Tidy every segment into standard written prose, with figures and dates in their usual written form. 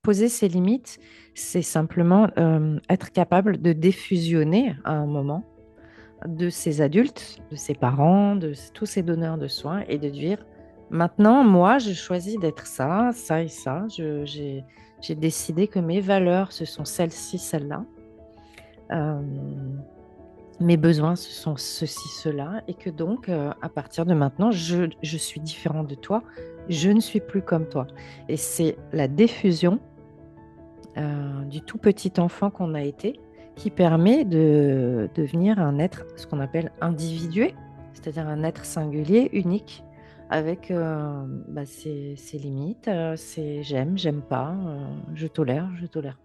poser ses limites, c'est simplement être capable de défusionner à un moment de ses adultes, de ses parents, de tous ces donneurs de soins et de dire, maintenant, moi, je choisis d'être ça, ça et ça. J'ai décidé que mes valeurs, ce sont celles-ci, celles-là. Euh, Mes besoins, ce sont ceci, cela, et que donc, à partir de maintenant, je suis différent de toi, je ne suis plus comme toi. Et c'est la diffusion du tout petit enfant qu'on a été qui permet de devenir un être, ce qu'on appelle individué, c'est-à-dire un être singulier, unique, avec ses limites, ses j'aime, j'aime pas, je tolère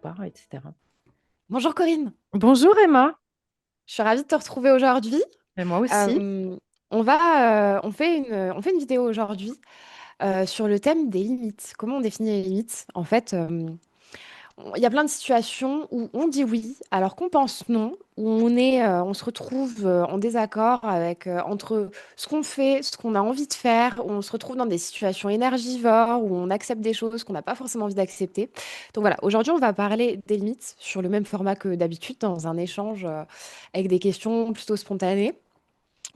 pas, etc. Bonjour Corinne, Bonjour Emma, je suis ravie de te retrouver aujourd'hui. et moi aussi. Euh, on fait une vidéo aujourd'hui sur le thème des limites. Comment on définit les limites? En fait, il y a plein de situations où on dit oui alors qu'on pense non, où on se retrouve en désaccord avec entre ce qu'on fait, ce qu'on a envie de faire, où on se retrouve dans des situations énergivores, où on accepte des choses qu'on n'a pas forcément envie d'accepter. Donc voilà, aujourd'hui on va parler des limites sur le même format que d'habitude, dans un échange avec des questions plutôt spontanées.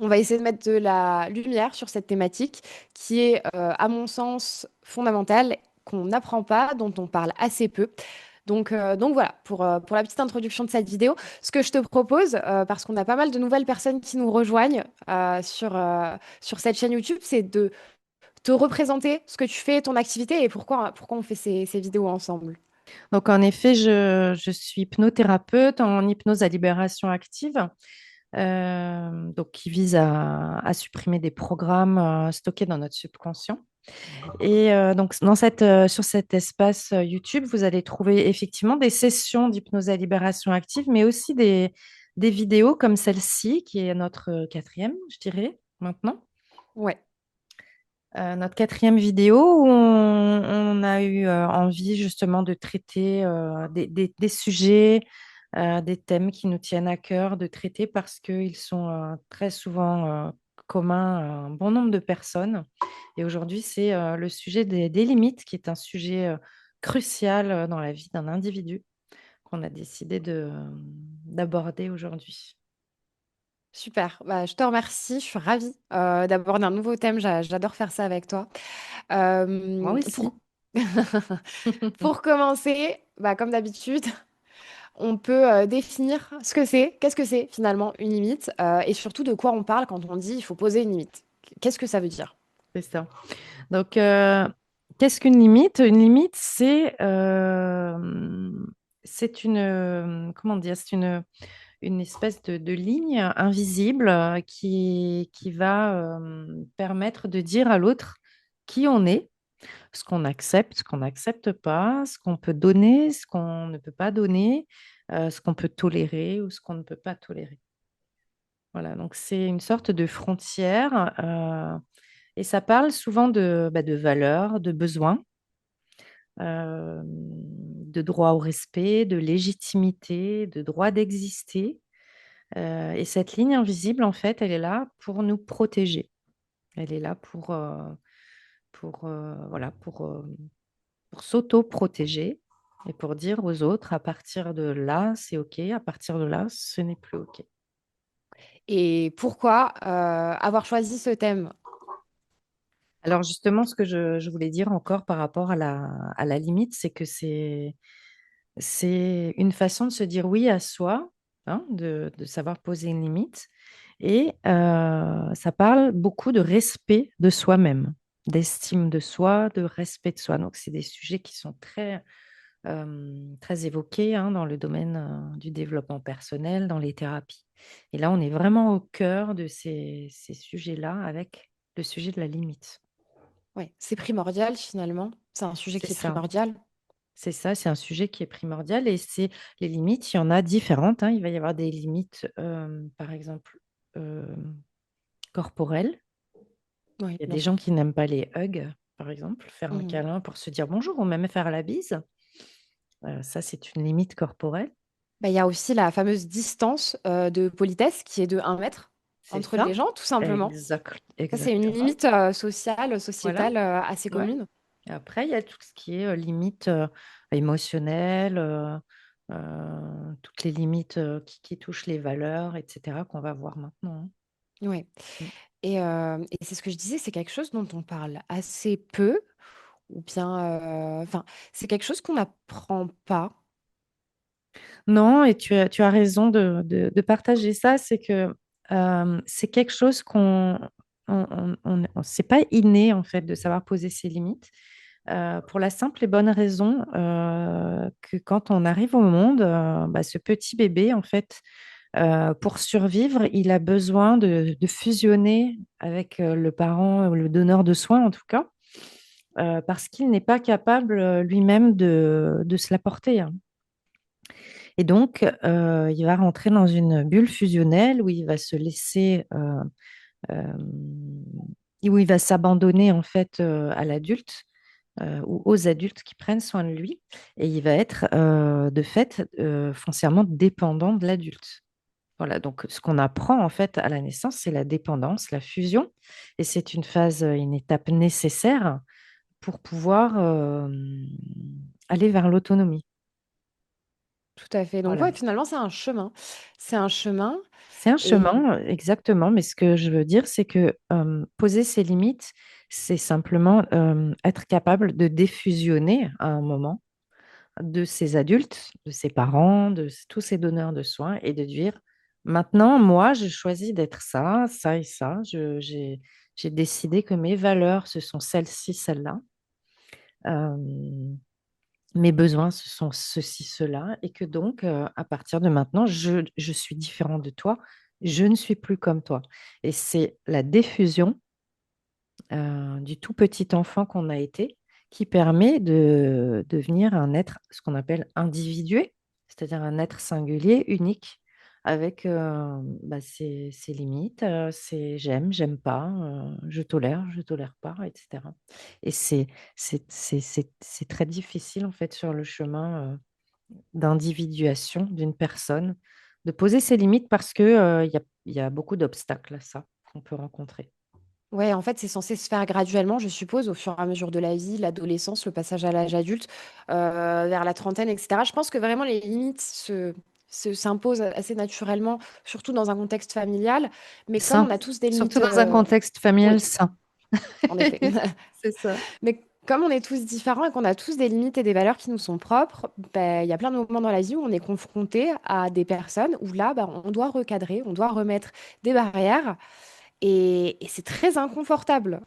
On va essayer de mettre de la lumière sur cette thématique qui est, à mon sens, fondamentale, qu'on n'apprend pas, dont on parle assez peu. Donc voilà, pour la petite introduction de cette vidéo, ce que je te propose, parce qu'on a pas mal de nouvelles personnes qui nous rejoignent sur cette chaîne YouTube, c'est de te représenter ce que tu fais, ton activité et pourquoi on fait ces vidéos ensemble. Donc en effet, je suis hypnothérapeute en hypnose à libération active, donc qui vise à supprimer des programmes stockés dans notre subconscient. Et donc, sur cet espace YouTube, vous allez trouver effectivement des sessions d'hypnose à libération active, mais aussi des vidéos comme celle-ci, qui est notre quatrième, je dirais, maintenant. Ouais. Notre quatrième vidéo où on a eu envie justement de traiter des sujets, des thèmes qui nous tiennent à cœur de traiter parce qu'ils sont très souvent communs à un bon nombre de personnes. Et aujourd'hui, c'est le sujet des limites qui est un sujet crucial dans la vie d'un individu qu'on a décidé d'aborder aujourd'hui. Super, bah, je te remercie, je suis ravie d'aborder un nouveau thème, j'adore faire ça avec toi. Moi Euh, aussi. pour... pour commencer, bah, comme d'habitude, on peut définir ce que c'est, qu'est-ce que c'est finalement une limite, et surtout de quoi on parle quand on dit il faut poser une limite. Qu'est-ce que ça veut dire? C'est ça. Donc, qu'est-ce qu'une limite? Une limite, c'est comment dire, c'est une espèce de ligne invisible qui va permettre de dire à l'autre qui on est, ce qu'on n'accepte pas, ce qu'on peut donner, ce qu'on ne peut pas donner, ce qu'on peut tolérer ou ce qu'on ne peut pas tolérer. Voilà, donc c'est une sorte de frontière et ça parle souvent de valeurs, de besoins, de droit au respect, de légitimité, de droit d'exister. Et cette ligne invisible, en fait, elle est là pour nous protéger. Elle est là voilà, pour s'auto-protéger et pour dire aux autres, à partir de là, c'est OK, à partir de là, ce n'est plus OK. Et pourquoi avoir choisi ce thème? Alors justement, ce que je voulais dire encore par rapport à la limite, c'est que c'est une façon de se dire oui à soi, hein, de savoir poser une limite. Et ça parle beaucoup de respect de soi-même, d'estime de soi, de respect de soi. Donc, c'est des sujets qui sont très évoqués hein, dans le domaine du développement personnel, dans les thérapies. Et là, on est vraiment au cœur de ces sujets-là avec le sujet de la limite. Ouais, c'est primordial finalement, c'est un sujet C'est qui est ça. primordial. C'est ça, c'est un sujet qui est primordial et c'est les limites, il y en a différentes, hein. Il va y avoir des limites, par exemple, euh, corporelles. Oui, Il y a bien des gens sûr. qui n'aiment pas les hugs, par exemple, faire un Mhm. câlin pour se dire bonjour ou même faire la bise. Ça, c'est une limite corporelle. Bah, il y a aussi la fameuse distance de politesse qui est de 1 mètre C'est entre les ça. gens, tout simplement. Ça, c'est une Exactement. limite sociale, Voilà. sociétale assez Ouais. commune. Après, il y a tout ce qui est limite émotionnelle, toutes les limites qui touchent les valeurs, etc., qu'on va voir maintenant, Ouais. hein. Et c'est ce que je disais, c'est quelque chose dont on parle assez peu, ou bien, enfin, c'est quelque chose qu'on n'apprend pas. Non, et tu as raison de partager ça. C'est que c'est quelque chose c'est pas inné en fait de savoir poser ses limites. Pour la simple et bonne raison que quand on arrive au monde, ce petit bébé en fait, pour survivre, il a besoin de fusionner avec le parent ou le donneur de soins en tout cas, parce qu'il n'est pas capable lui-même de se l'apporter, hein. Et donc, il va rentrer dans une bulle fusionnelle où il va se laisser, euh, où il va s'abandonner en fait à l'adulte ou aux adultes qui prennent soin de lui, et il va être de fait foncièrement dépendant de l'adulte. Voilà, donc ce qu'on apprend en fait à la naissance, c'est la dépendance, la fusion, et c'est une phase, une étape nécessaire pour pouvoir aller vers l'autonomie. Tout à fait. Donc, ouais, Voilà. finalement, c'est un chemin. C'est un chemin. C'est un Et chemin, exactement, mais ce que je veux dire, c'est que poser ses limites, c'est simplement être capable de défusionner à un moment de ses adultes, de ses parents, tous ces donneurs de soins, et de dire, maintenant, moi, je choisis d'être ça, ça et ça. J'ai décidé que mes valeurs, ce sont celles-ci, celles-là. Euh, Mes besoins, ce sont ceci, cela, et que donc, à partir de maintenant, je suis différent de toi, je ne suis plus comme toi. Et c'est la diffusion du tout petit enfant qu'on a été qui permet de devenir un être, ce qu'on appelle individué, c'est-à-dire un être singulier, unique, avec ses limites, ses j'aime pas, je tolère pas, etc. Et c'est très difficile, en fait, sur le chemin d'individuation d'une personne, de poser ses limites parce que, il y a beaucoup d'obstacles à ça qu'on peut rencontrer. ouais, en fait, c'est censé se faire graduellement, je suppose, au fur et à mesure de la vie, l'adolescence, le passage à l'âge adulte, vers la trentaine, etc. Je pense que vraiment les limites s'imposent assez naturellement, surtout dans un contexte familial. Mais comme Sain, on a tous des surtout limites, dans un contexte familial oui, sain. en effet. C'est ça. Mais comme on est tous différents et qu'on a tous des limites et des valeurs qui nous sont propres, ben, il y a plein de moments dans la vie où on est confronté à des personnes où là, ben, on doit recadrer, on doit remettre des barrières et c'est très inconfortable.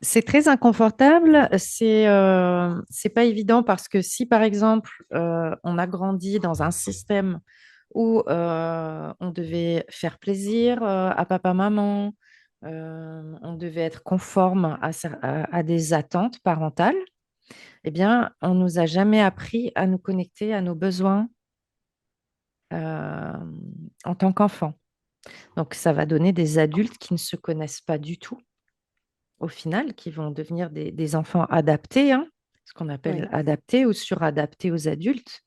C'est très inconfortable, c'est pas évident parce que si par exemple on a grandi dans un système où on devait faire plaisir à papa maman, on devait être conforme à des attentes parentales, eh bien on nous a jamais appris à nous connecter à nos besoins euh, en tant qu'enfant. Donc ça va donner des adultes qui ne se connaissent pas du tout au final, qui vont devenir des enfants adaptés, hein, ce qu'on appelle Oui, adaptés ou suradaptés aux adultes,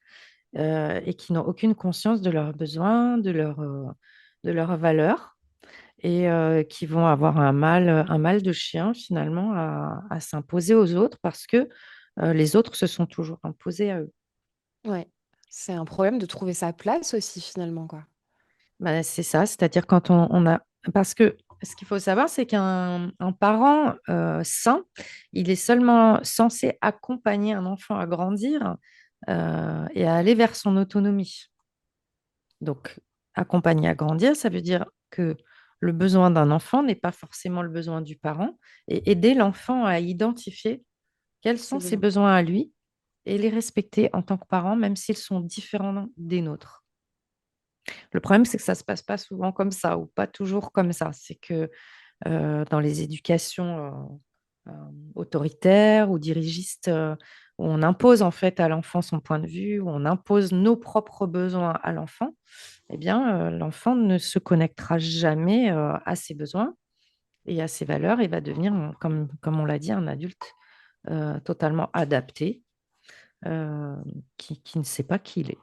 et qui n'ont aucune conscience de leurs besoins, de leurs valeurs, et qui vont avoir un mal de chien finalement à s'imposer aux autres parce que les autres se sont toujours imposés à eux. ouais. C'est un problème de trouver sa place aussi finalement, quoi. Ben, c'est ça, c'est-à-dire quand on a... Parce que ce qu'il faut savoir, c'est qu'un parent sain, il est seulement censé accompagner un enfant à grandir et à aller vers son autonomie. Donc, accompagner à grandir, ça veut dire que le besoin d'un enfant n'est pas forcément le besoin du parent, et aider l'enfant à identifier quels C'est sont ses besoin. besoins à lui et les respecter en tant que parent, même s'ils sont différents des nôtres. Le problème, c'est que ça ne se passe pas souvent comme ça, ou pas toujours comme ça. C'est que dans les éducations autoritaires ou dirigistes, où on impose en fait à l'enfant son point de vue, où on impose nos propres besoins à l'enfant, eh bien, l'enfant ne se connectera jamais à ses besoins et à ses valeurs et va devenir, comme on l'a dit, un adulte totalement adapté, euh, qui ne sait pas qui il est.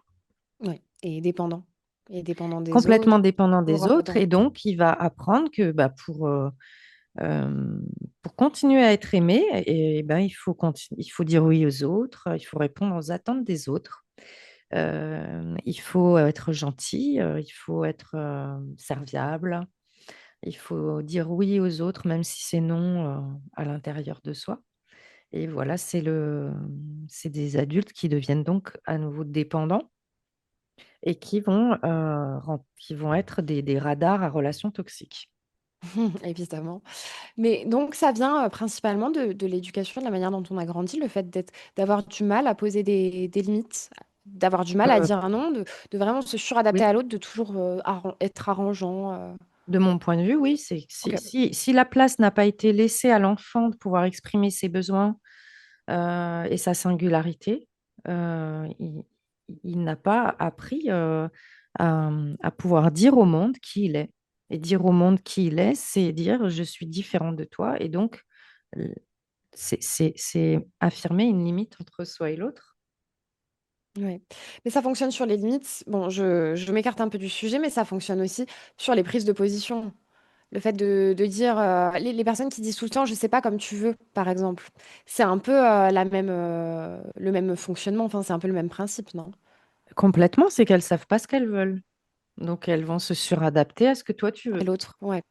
Ouais. Et dépendant. Et dépendant des Complètement autres, dépendant des toujours autres, et donc il va apprendre que bah, Euh, pour continuer à être aimé, ben, il faut dire oui aux autres, il faut répondre aux attentes des autres. Il faut être gentil, il faut être serviable, il faut dire oui aux autres, même si c'est non à l'intérieur de soi. Et voilà, c'est des adultes qui deviennent donc à nouveau dépendants et qui vont être des radars à relations toxiques. Évidemment. Mais donc ça vient principalement de l'éducation, de la manière dont on a grandi, le fait d'avoir du mal à poser des limites, d'avoir du mal à Euh, dire un non, de vraiment se suradapter oui, à l'autre, de toujours être arrangeant. de mon point de vue, oui, c'est Ok. si la place n'a pas été laissée à l'enfant de pouvoir exprimer ses besoins et sa singularité, il n'a pas appris à pouvoir dire au monde qui il est. Et dire au monde qui il est, c'est dire je suis différent de toi. Et donc, euh, c'est affirmer une limite entre soi et l'autre. Ouais. Mais ça fonctionne sur les limites. Bon, je m'écarte un peu du sujet, mais ça fonctionne aussi sur les prises de position. Le fait de dire, les personnes qui disent tout le temps, je sais pas comme tu veux, par exemple, c'est un peu le même fonctionnement, enfin, c'est un peu le même principe, non? Complètement, c'est qu'elles savent pas ce qu'elles veulent. Donc, elles vont se suradapter à ce que toi tu À veux. l'autre, ouais.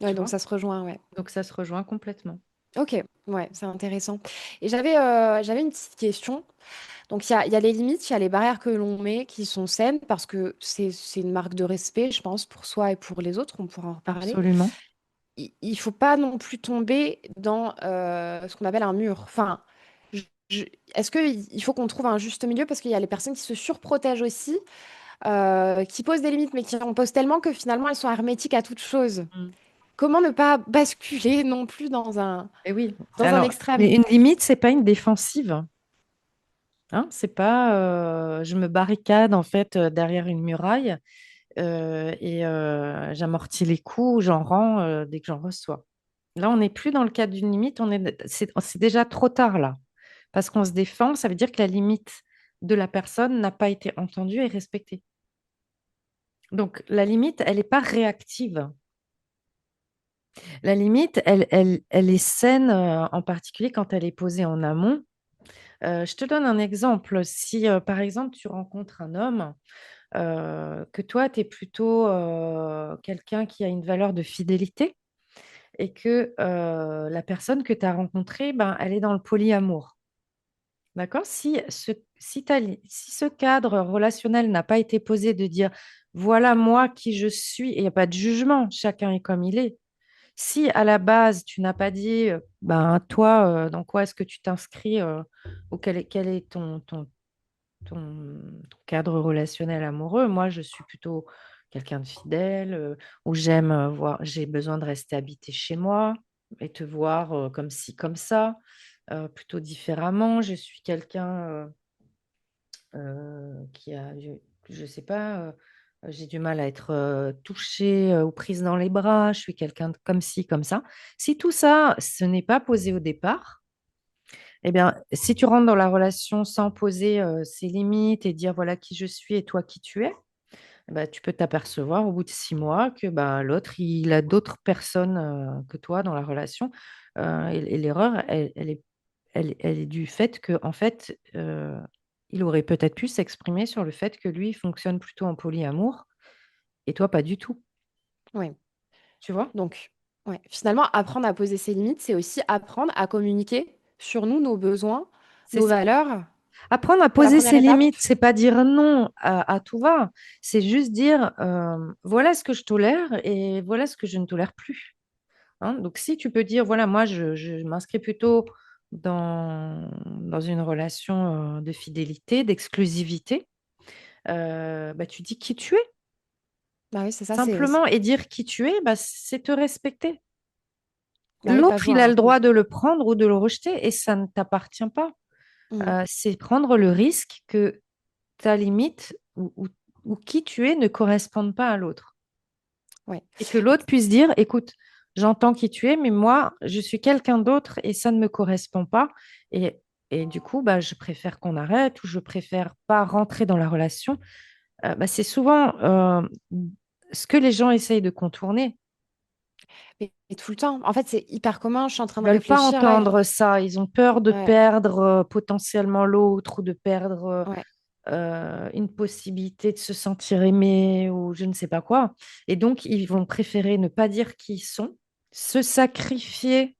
Ouais, Tu donc vois? ça se rejoint, ouais. Donc, ça se rejoint complètement. Ok, ouais, c'est intéressant. Et j'avais une petite question. Donc il y a les limites, il y a les barrières que l'on met qui sont saines parce que c'est une marque de respect, je pense, pour soi et pour les autres, on pourra en reparler. Absolument. Il faut pas non plus tomber dans ce qu'on appelle un mur. Enfin, je- je- est-ce qu'il faut qu'on trouve un juste milieu parce qu'il y a les personnes qui se surprotègent aussi, qui posent des limites mais qui en posent tellement que finalement elles sont hermétiques à toute chose. Mm. Comment ne pas basculer non plus Et oui. dans un Alors, extrême? mais une limite, c'est pas une défensive. Hein, c'est pas je me barricade en fait derrière une muraille et j'amortis les coups, j'en rends dès que j'en reçois. Là, on n'est plus dans le cadre d'une limite, c'est déjà trop tard là. Parce qu'on se défend, ça veut dire que la limite de la personne n'a pas été entendue et respectée. Donc, la limite, elle n'est pas réactive. La limite, elle est saine, en particulier quand elle est posée en amont. Je te donne un exemple. Si, par exemple, tu rencontres un homme, que toi, tu es plutôt quelqu'un qui a une valeur de fidélité et que la personne que tu as rencontrée, ben, elle est dans le polyamour. D'accord? Si ce cadre relationnel n'a pas été posé de dire, voilà moi qui je suis, et il n'y a pas de jugement, chacun est comme il est. Si à la base, tu n'as pas dit, ben, toi, dans quoi est-ce que tu t'inscris ou quel est ton cadre relationnel amoureux. Moi, je suis plutôt quelqu'un de fidèle, où j'ai besoin de rester habité chez moi et te voir comme ci, comme ça, plutôt différemment. Je suis quelqu'un qui a, je sais pas, j'ai du mal à être touchée ou prise dans les bras. Je suis quelqu'un de comme ci, comme ça. Si tout ça, ce n'est pas posé au départ, eh bien, si tu rentres dans la relation sans poser ses limites et dire voilà qui je suis et toi qui tu es, eh ben, tu peux t'apercevoir au bout de 6 mois que bah, l'autre, il a d'autres personnes que toi dans la relation. Et l'erreur, elle est du fait que, en fait, il aurait peut-être pu s'exprimer sur le fait que lui, il fonctionne plutôt en polyamour et toi, pas du tout. Oui. Tu vois? Donc, ouais, finalement, apprendre à poser ses limites, c'est aussi apprendre à communiquer sur nous, nos besoins, C'est nos ça. valeurs. Apprendre à C'est la poser première ses étape. limites, c'est pas dire non à tout va, c'est juste dire voilà ce que je tolère et voilà ce que je ne tolère plus. Hein. Donc si tu peux dire voilà, moi je m'inscris plutôt dans une relation de fidélité, d'exclusivité, bah, tu dis qui tu es Bah oui, c'est ça, simplement et dire qui tu es, bah, c'est te respecter. bah oui, pas L'autre, jouer il a un le rôle. droit de le prendre ou de le rejeter et ça ne t'appartient pas. Mm. C'est prendre le risque que ta limite ou qui tu es ne corresponde pas à l'autre. Ouais. Et que l'autre puisse dire, écoute, j'entends qui tu es, mais moi, je suis quelqu'un d'autre et ça ne me correspond pas. Et, et du coup, bah, je préfère qu'on arrête ou je préfère pas rentrer dans la relation. Bah, c'est souvent ce que les gens essayent de contourner. Mais tout le temps. En fait, c'est hyper commun. Je suis en train Ils de veulent pas réfléchir là. entendre ça. Ils ont peur de Ouais, perdre potentiellement l'autre ou de perdre ouais, une possibilité de se sentir aimé ou je ne sais pas quoi. Et donc, ils vont préférer ne pas dire qui ils sont, se sacrifier,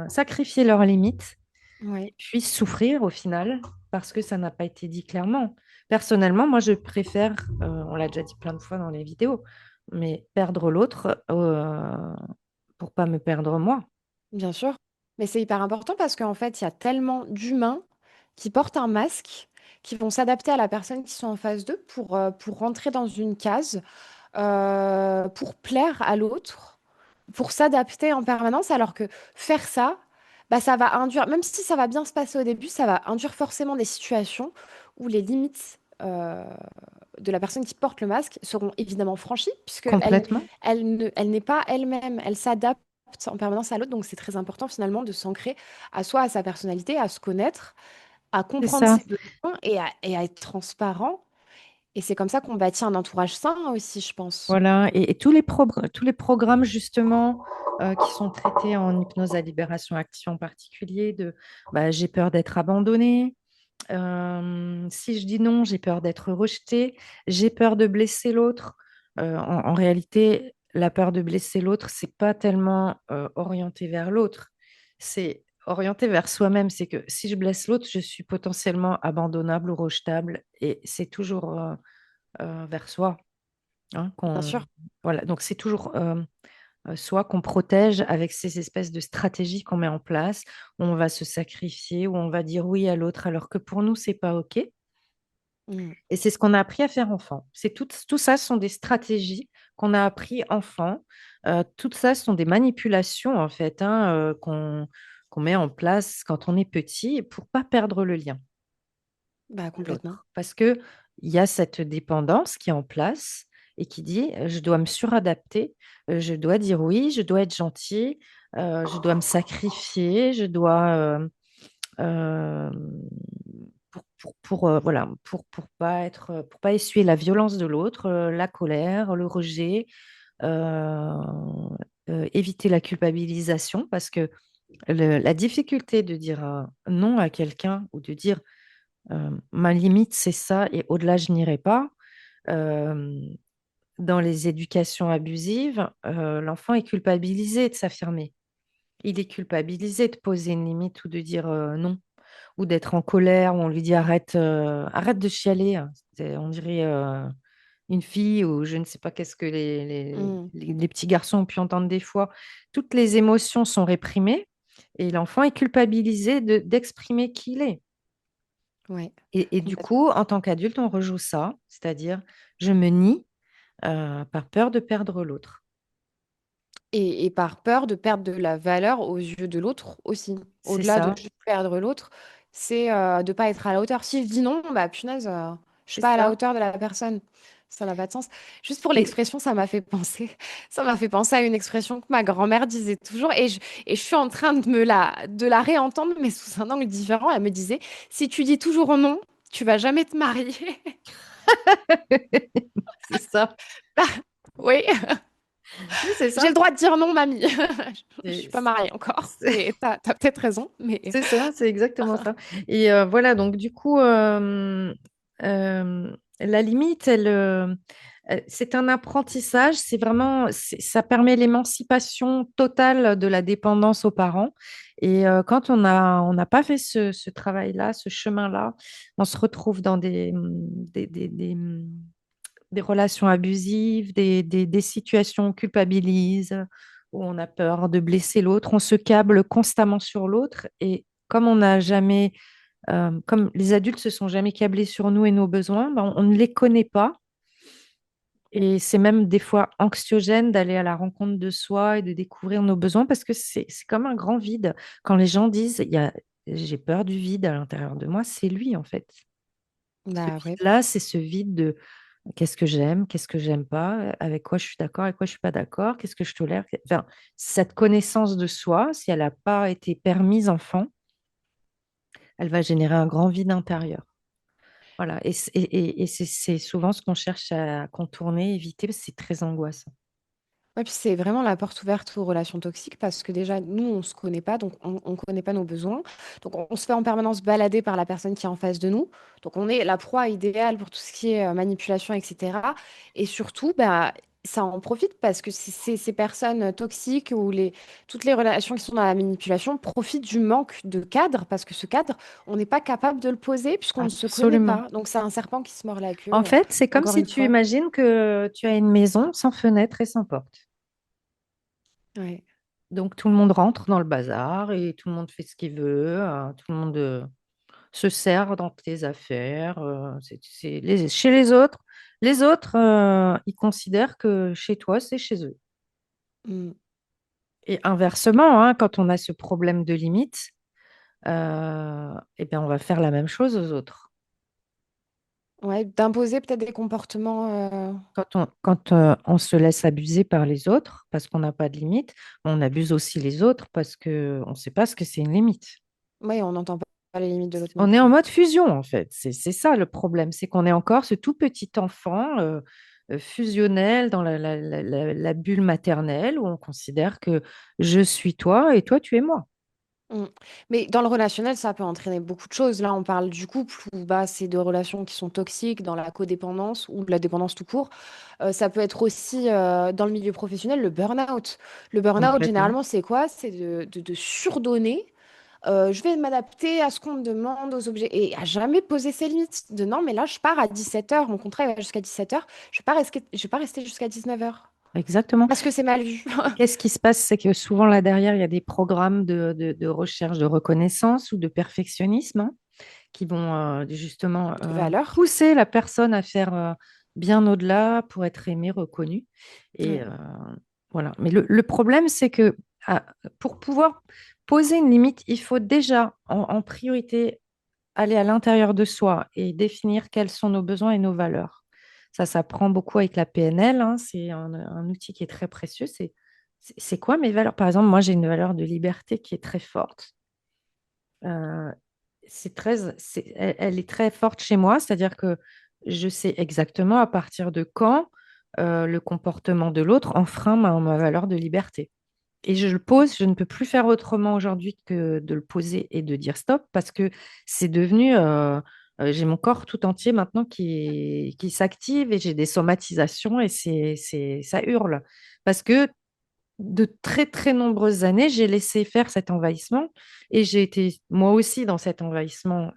sacrifier leurs limites ouais. et puis souffrir au final parce que ça n'a pas été dit clairement. Personnellement, moi, je préfère, on l'a déjà dit plein de fois dans les vidéos, mais perdre l'autre pour pas me perdre moi. Bien sûr. Mais c'est hyper important parce qu'en fait, il y a tellement d'humains qui portent un masque, qui vont s'adapter à la personne qui sont en face d'eux pour rentrer dans une case, pour plaire à l'autre, pour s'adapter en permanence, alors que faire ça, bah, ça va induire, même si ça va bien se passer au début, ça va induire forcément des situations où les limites de la personne qui porte le masque seront évidemment franchies, puisque Complètement. elle n'est pas elle-même, elle s'adapte en permanence à l'autre, donc c'est très important finalement de s'ancrer à soi, à sa personnalité, à se connaître, à C'est comprendre ça. ses besoins et à être transparent. Et c'est comme ça qu'on bâtit un entourage sain aussi, je pense. Voilà, et tous les programmes justement qui sont traités en hypnose à libération active en particulier, de bah, j'ai peur d'être abandonnée, si je dis non, j'ai peur d'être rejetée, j'ai peur de blesser l'autre. En réalité, la peur de blesser l'autre, c'est pas tellement orienté vers l'autre, c'est orienté vers soi-même. C'est que si je blesse l'autre, je suis potentiellement abandonnable ou rejetable, et c'est toujours vers soi. Hein, Bien sûr. voilà, donc c'est toujours soit qu'on protège avec ces espèces de stratégies qu'on met en place, où on va se sacrifier, où on va dire oui à l'autre, alors que pour nous, c'est pas OK. Mm. Et c'est ce qu'on a appris à faire enfant. Tout ça sont des stratégies qu'on a appris enfant. Tout ça sont des manipulations, en fait, hein, qu'on met en place quand on est petit pour pas perdre le lien Bah, à complètement. l'autre. Parce qu'il y a cette dépendance qui est en place et qui dit, je dois me suradapter, je dois dire oui, je dois être gentil, je dois me sacrifier, je dois... euh, voilà, pour pas essuyer la violence de l'autre, la colère, le rejet, euh, éviter la culpabilisation, parce que la difficulté de dire non à quelqu'un ou de dire ma limite, c'est ça, et au-delà, je n'irai pas. Euh, dans les éducations abusives, l'enfant est culpabilisé de s'affirmer. Il est culpabilisé de poser une limite ou de dire non, ou d'être en colère, ou on lui dit arrête, arrête de chialer, hein. On dirait une fille, ou je ne sais pas qu'est-ce que Mm. les petits garçons ont pu entendre des fois. Toutes les émotions sont réprimées et l'enfant est culpabilisé d'exprimer qui il est. Ouais, Et du complètement. coup, en tant qu'adulte, on rejoue ça, c'est-à-dire je me nie par peur de perdre l'autre. Et par peur de perdre de la valeur aux yeux de l'autre aussi. C'est Au-delà de ça, juste perdre l'autre, c'est de pas être à la hauteur. Si je dis non, bah punaise, je suis c'est pas à la ça. hauteur de la personne. Ça n'a pas de sens. Juste pour Et l'expression, ça m'a fait penser. Ça m'a fait penser à une expression que ma grand-mère disait toujours. Et je suis en train de la réentendre, mais sous un angle différent. Elle me disait, si tu dis toujours non, tu vas jamais te marier. c'est ça. Bah, oui, Oui, c'est j'ai ça. le droit de dire non, mamie. Je suis C'est pas mariée encore, c'est- mais t'as peut-être raison. Mais c'est ça, c'est exactement ça. Et voilà, donc du coup, la limite, c'est un apprentissage, c'est vraiment, ça permet l'émancipation totale de la dépendance aux parents. Et quand on n'a pas fait ce travail-là, ce chemin-là, on se retrouve dans des relations abusives, des situations où on culpabilise, où on a peur de blesser l'autre, on se câble constamment sur l'autre. Et comme on n'a jamais, comme les adultes se sont jamais câblés sur nous et nos besoins, ben, on ne les connaît pas. Et c'est même des fois anxiogène d'aller à la rencontre de soi et de découvrir nos besoins parce que c'est comme un grand vide. Quand les gens disent, j'ai peur du vide à l'intérieur de moi, c'est lui en fait. Ce bah ouais. vide-là, c'est ce vide de qu'est-ce que j'aime, qu'est-ce que j'aime pas, avec quoi je suis d'accord, avec quoi je suis pas d'accord, qu'est-ce que je tolère. Enfin, cette connaissance de soi, si elle n'a pas été permise enfant, elle va générer un grand vide intérieur. Voilà. Et c'est souvent ce qu'on cherche à contourner, éviter, parce que c'est très angoissant. Ouais, puis c'est vraiment la porte ouverte aux relations toxiques parce que déjà, nous, on se connaît pas, donc on ne connaît pas nos besoins. Donc on se fait en permanence balader par la personne qui est en face de nous. Donc on est la proie idéale pour tout ce qui est manipulation, etc. Et surtout, bah, ça en profite parce que ces personnes toxiques ou toutes les relations qui sont dans la manipulation profitent du manque de cadre parce que ce cadre, on n'est pas capable de le poser puisqu'on ne se connaît Absolument. pas. Donc c'est un serpent qui se mord la queue, En fait, c'est comme encore si une tu fois. imagines que tu as une maison sans fenêtre et sans porte. Ouais. Donc tout le monde rentre dans le bazar et tout le monde fait ce qu'il veut, tout le monde se sert dans tes affaires. Chez les autres, ils considèrent que chez toi, c'est chez eux. Mm. Et inversement, hein, quand on a ce problème de limite, eh bien, on va faire la même chose aux autres. Ouais, d'imposer peut-être des comportements. Quand on se laisse abuser par les autres parce qu'on n'a pas de limite, on abuse aussi les autres parce qu'on ne sait pas ce que c'est une limite. Ouais, on n'entend pas les limites de l'autre non On est en plus. mode fusion, en fait. C'est ça le problème, c'est qu'on est encore ce tout petit enfant fusionnel dans la bulle maternelle où on considère que je suis toi et toi, tu es moi. Mm. Mais dans le relationnel, ça peut entraîner beaucoup de choses. Là, on parle du couple où bah, c'est de relations qui sont toxiques, dans la codépendance ou de la dépendance tout court. Ça peut être aussi dans le milieu professionnel, le burn-out. Le burn-out, Complètement. généralement, c'est quoi? C'est de surdonner. Je vais m'adapter à ce qu'on me demande, aux objets, et à jamais poser ses limites. De non, mais là, je pars à 17 h, mon contrat il va jusqu'à 17 h, je vais pas rester jusqu'à 19 h. Exactement. Parce que c'est mal vu. Et qu'est-ce qui se passe? C'est que souvent là derrière, il y a des programmes de recherche de reconnaissance ou de perfectionnisme, hein, qui vont justement De valeur. pousser la personne à faire bien au-delà pour être aimée, reconnue. Et Ouais. voilà. Mais le problème, c'est que ah, pour pouvoir poser une limite, il faut déjà en priorité aller à l'intérieur de soi et définir quels sont nos besoins et nos valeurs. Ça s'apprend beaucoup avec la PNL, hein. C'est un outil qui est très précieux. C'est quoi mes valeurs? Par exemple, moi, j'ai une valeur de liberté qui est très forte. Euh, elle est très forte chez moi, c'est-à-dire que je sais exactement à partir de quand le comportement de l'autre enfreint ma valeur de liberté. Et je le pose, je ne peux plus faire autrement aujourd'hui que de le poser et de dire stop parce que c'est devenu, j'ai mon corps tout entier maintenant qui s'active et j'ai des somatisations et ça hurle. Parce que de très, très nombreuses années, j'ai laissé faire cet envahissement et j'ai été moi aussi dans cet envahissement,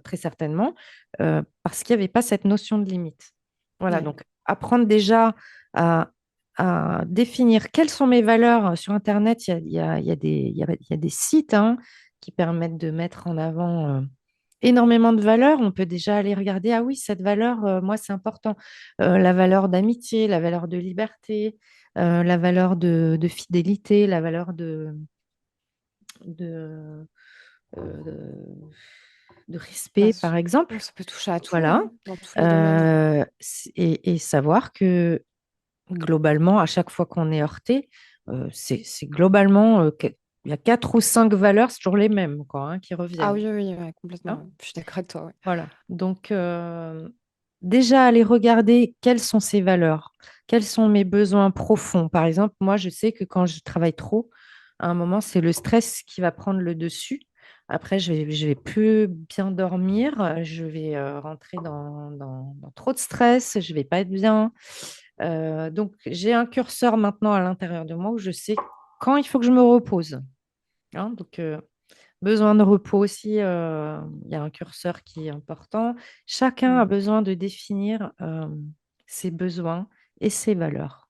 très certainement, parce qu'il n'y avait pas cette notion de limite. Voilà, Ouais. donc apprendre déjà à, à définir quelles sont mes valeurs sur Internet. Il y a des sites, hein, qui permettent de mettre en avant énormément de valeurs. On peut déjà aller regarder, ah oui, cette valeur, moi, c'est important. La valeur d'amitié, la valeur de liberté, la valeur de fidélité, la valeur de, euh, de Bah, respect, par exemple. ça peut toucher à tout, Voilà. hein, dans tous les domaines. Et savoir que globalement, à chaque fois qu'on est heurté, c'est globalement, il y a quatre ou cinq valeurs, c'est toujours les mêmes, quoi, hein, qui Ah reviennent. oui, oui, ouais, complètement. Hein. Ouais. Je suis d'accord avec toi. Ouais. Voilà. Donc, déjà, aller regarder quelles sont ces valeurs, quels sont mes besoins profonds. Par exemple, moi, je sais que quand je travaille trop, à un moment, c'est le stress qui va prendre le dessus. Après, je vais plus bien dormir, je vais rentrer dans trop de stress, je vais pas être bien. Donc, j'ai un curseur maintenant à l'intérieur de moi où je sais quand il faut que je me repose. Hein. Donc, besoin de repos aussi, il y a un curseur qui est important. Chacun a Mm. besoin de définir ses besoins et ses valeurs.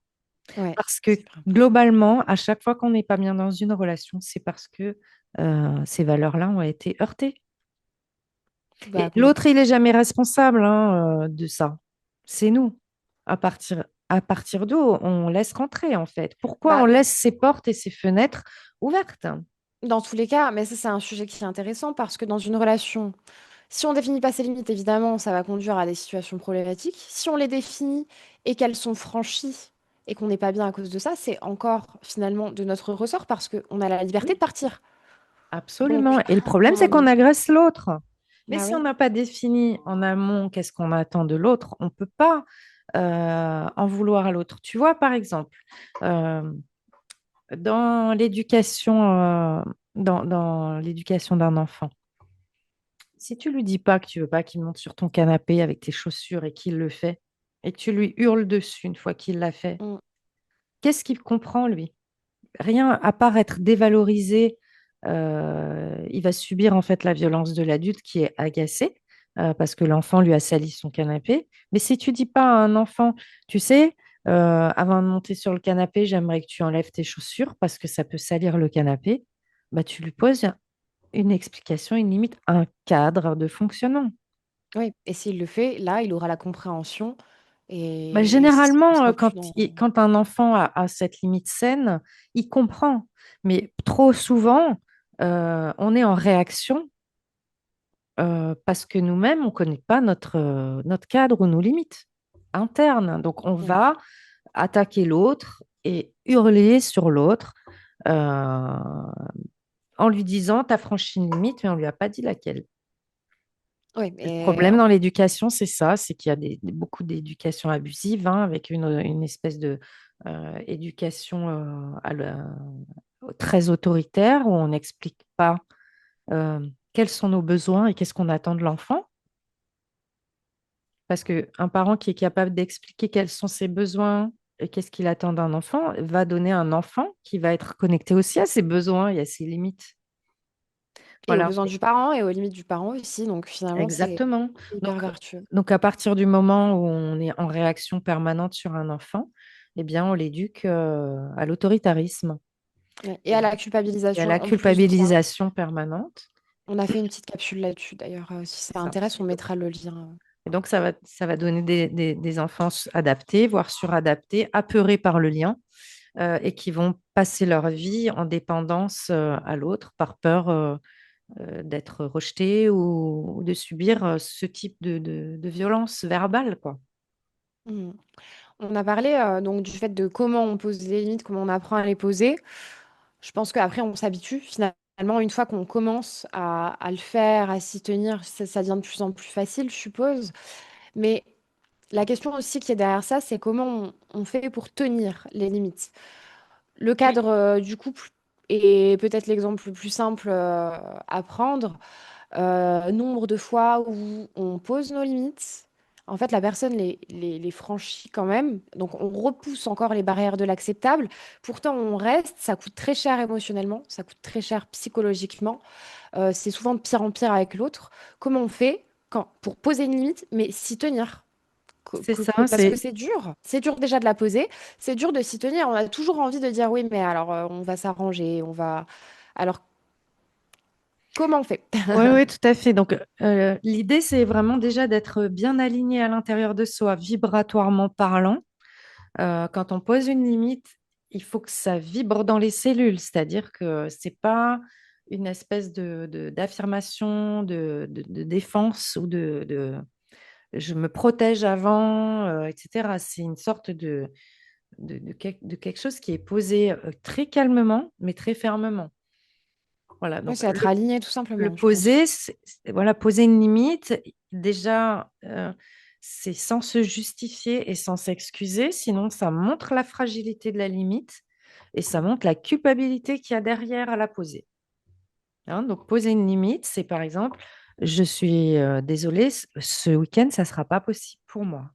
Ouais, Parce que c'est vrai. globalement, à chaque fois qu'on n'est pas bien dans une relation, c'est parce que ces valeurs-là ont été heurtées. Bah, Et l'autre, complètement. il n'est jamais responsable, hein, de ça. C'est nous. À partir d'où on laisse rentrer, en fait. Pourquoi on Bah, laisse ses portes et ses fenêtres ouvertes? dans tous les cas, mais ça, c'est un sujet qui est intéressant parce que dans une relation, si on définit pas ses limites, évidemment, ça va conduire à des situations problématiques. Si on les définit et qu'elles sont franchies et qu'on n'est pas bien à cause de ça, c'est encore finalement de notre ressort parce qu'on a la liberté de Oui. partir. Absolument. Donc, Et le problème, c'est qu'on on... agresse l'autre. Mais bah si on oui. n'a pas défini en amont qu'est-ce qu'on attend de l'autre, on ne peut pas. en vouloir à l'autre. Tu vois, par exemple, euh, dans l'éducation, dans l'éducation d'un enfant, si tu lui dis pas que tu veux pas qu'il monte sur ton canapé avec tes chaussures et qu'il le fait, et que tu lui hurles dessus une fois qu'il l'a fait, Mm. qu'est-ce qu'il comprend, lui? Rien à part être dévalorisé, il va subir en fait la violence de l'adulte qui est agacé parce que l'enfant lui a sali son canapé. Mais si tu dis pas à un enfant, tu sais, avant de monter sur le canapé, j'aimerais que tu enlèves tes chaussures parce que ça peut salir le canapé, bah, tu lui poses une explication, une limite, un cadre de fonctionnement. Oui, et s'il le fait, là, il aura la compréhension Bah, et on généralement, sera plus dans... quand un enfant a cette limite saine, il comprend. Mais trop souvent, on est en réaction parce que nous-mêmes, on ne connaît pas notre cadre ou nos limites internes. Donc, on Mm. va attaquer l'autre et hurler sur l'autre euh, en lui disant, tu as franchi une limite, mais on ne lui a pas dit laquelle. Oui, Le mais problème dans l'éducation, c'est ça, c'est qu'il y a beaucoup d'éducation abusive, hein, avec une espèce de éducation très autoritaire où on n'explique pas euh, quels sont nos besoins et qu'est-ce qu'on attend de l'enfant. Parce qu'un parent qui est capable d'expliquer quels sont ses besoins et qu'est-ce qu'il attend d'un enfant va donner un enfant qui va être connecté aussi à ses besoins et à ses limites. et aux Voilà, besoins du parent et aux limites du parent aussi. Donc finalement, c'est exactement. hyper Donc, vertueux. donc, à partir du moment où on est en réaction permanente sur un enfant, eh bien, on l'éduque à l'autoritarisme Ouais. Et à et, la et à culpabilisation la en plus de ça. culpabilisation permanente. On a fait une petite capsule là-dessus d'ailleurs. Si C'est ça ça. intéresse, on mettra le lien. Et donc, ça va donner des enfants adaptés, voire suradaptés, apeurés par le lien et qui vont passer leur vie en dépendance à l'autre par peur d'être rejetés ou de subir ce type de violence verbale, quoi. Mm. On a parlé donc du fait de comment on pose les limites, comment on apprend à les poser. Je pense qu'après, on s'habitue. Finalement, une fois qu'on commence à le faire, à s'y tenir, ça devient de plus en plus facile, je suppose. Mais la question aussi qui est derrière ça, c'est comment on fait pour tenir les limites. Le Oui, cadre du couple est peut-être l'exemple le plus simple à prendre. Nombre de fois où on pose nos limites. En fait, la personne les franchit quand même. Donc, on repousse encore les barrières de l'acceptable. Pourtant, on reste. Ça coûte très cher émotionnellement. Ça coûte très cher psychologiquement. C'est souvent de pire en pire avec l'autre. Comment on fait pour poser une limite, mais s'y tenir? c'est ça, Parce que c'est c'est dur. C'est dur déjà de la poser. C'est dur de s'y tenir. On a toujours envie de dire oui, mais alors on va s'arranger. On va. Alors, comment on fait? oui, oui, tout à fait. Donc, l'idée, c'est vraiment déjà d'être bien aligné à l'intérieur de soi, vibratoirement parlant. Quand on pose une limite, il faut que ça vibre dans les cellules, c'est-à-dire que c'est pas une espèce d'affirmation, de défense ou je me protège avant, etc. C'est une sorte de quelque chose qui est posé très calmement, mais très fermement. Voilà, Oui, donc c'est être aligné tout le simplement, je pense. poser, voilà, poser une limite, déjà, c'est sans se justifier et sans s'excuser, sinon ça montre la fragilité de la limite et ça montre la culpabilité qu'il y a derrière à la poser. Hein, donc, poser une limite, c'est par exemple, je suis désolée, ce week-end, ça ne sera pas possible pour moi.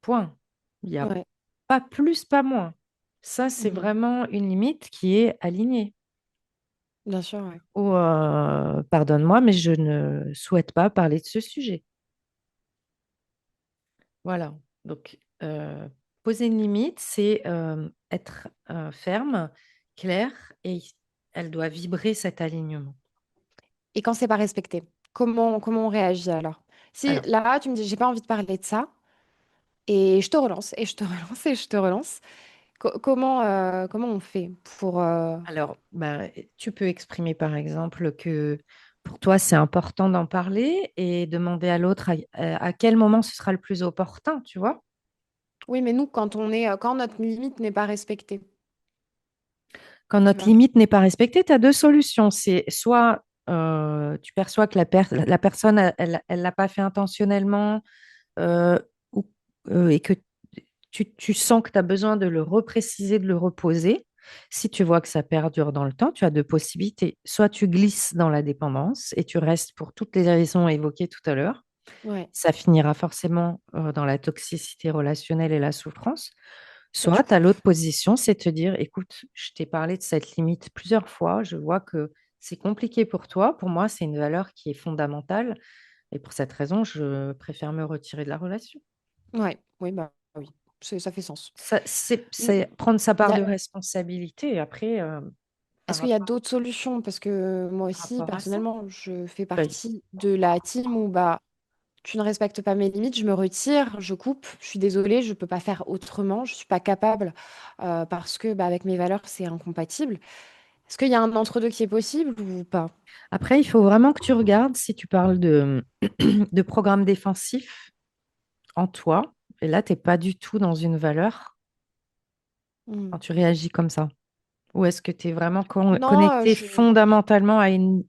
Point. Il n'y a Ouais. pas plus, pas moins. Ça, c'est Mhm. vraiment une limite qui est alignée. Bien sûr, ouais. Ou, pardonne-moi, mais je ne souhaite pas parler de ce sujet. Voilà. Donc, poser une limite, c'est être ferme, clair, et elle doit vibrer cet alignement. Et quand c'est pas respecté, comment on réagit alors? Si Alors, là, tu me dis, j'ai pas envie de parler de ça, et je te relance, et je te relance, et je te relance, comment on fait pour... alors, bah, tu peux exprimer par exemple que pour toi, c'est important d'en parler et demander à l'autre à quel moment ce sera le plus opportun, tu vois? Oui, mais nous, quand notre limite n'est pas respectée, Quand tu notre vois? limite n'est pas respectée, tu as deux solutions. C'est soit tu perçois que la personne, elle ne l'a pas fait intentionnellement, euh, ou- et que tu sens que tu as besoin de le repréciser, de le reposer, si tu vois que ça perdure dans le temps, tu as deux possibilités. Soit tu glisses dans la dépendance et tu restes pour toutes les raisons évoquées tout à l'heure. Ouais. Ça finira forcément dans la toxicité relationnelle et la souffrance. Soit tu Soit tu as coupes. l'autre position, c'est te dire, écoute, je t'ai parlé de cette limite plusieurs fois, je vois que c'est compliqué pour toi. Pour moi, c'est une valeur qui est fondamentale. Et pour cette raison, je préfère me retirer de la relation. Ouais. Oui, bah oui. Ça fait sens. Mm. C'est prendre sa Y part de a- responsabilité. Et après, par Est-ce qu'il y a rapport, d'autres solutions? Parce que moi par aussi, rapport à ça, personnellement, je fais ben, partie de la team où bah tu ne respectes pas mes limites, je me retire, je coupe, je suis désolée, je ne peux pas faire autrement, je ne suis pas capable parce que bah, avec mes valeurs, c'est incompatible. Est-ce qu'il y a un entre-deux qui est possible ou pas? après, il faut vraiment que tu regardes si tu parles de, de programme défensif en toi. Et là, tu n'es pas du tout dans une valeur Hmm. quand tu réagis comme ça. Ou est-ce que tu es vraiment Non, connecté fondamentalement à une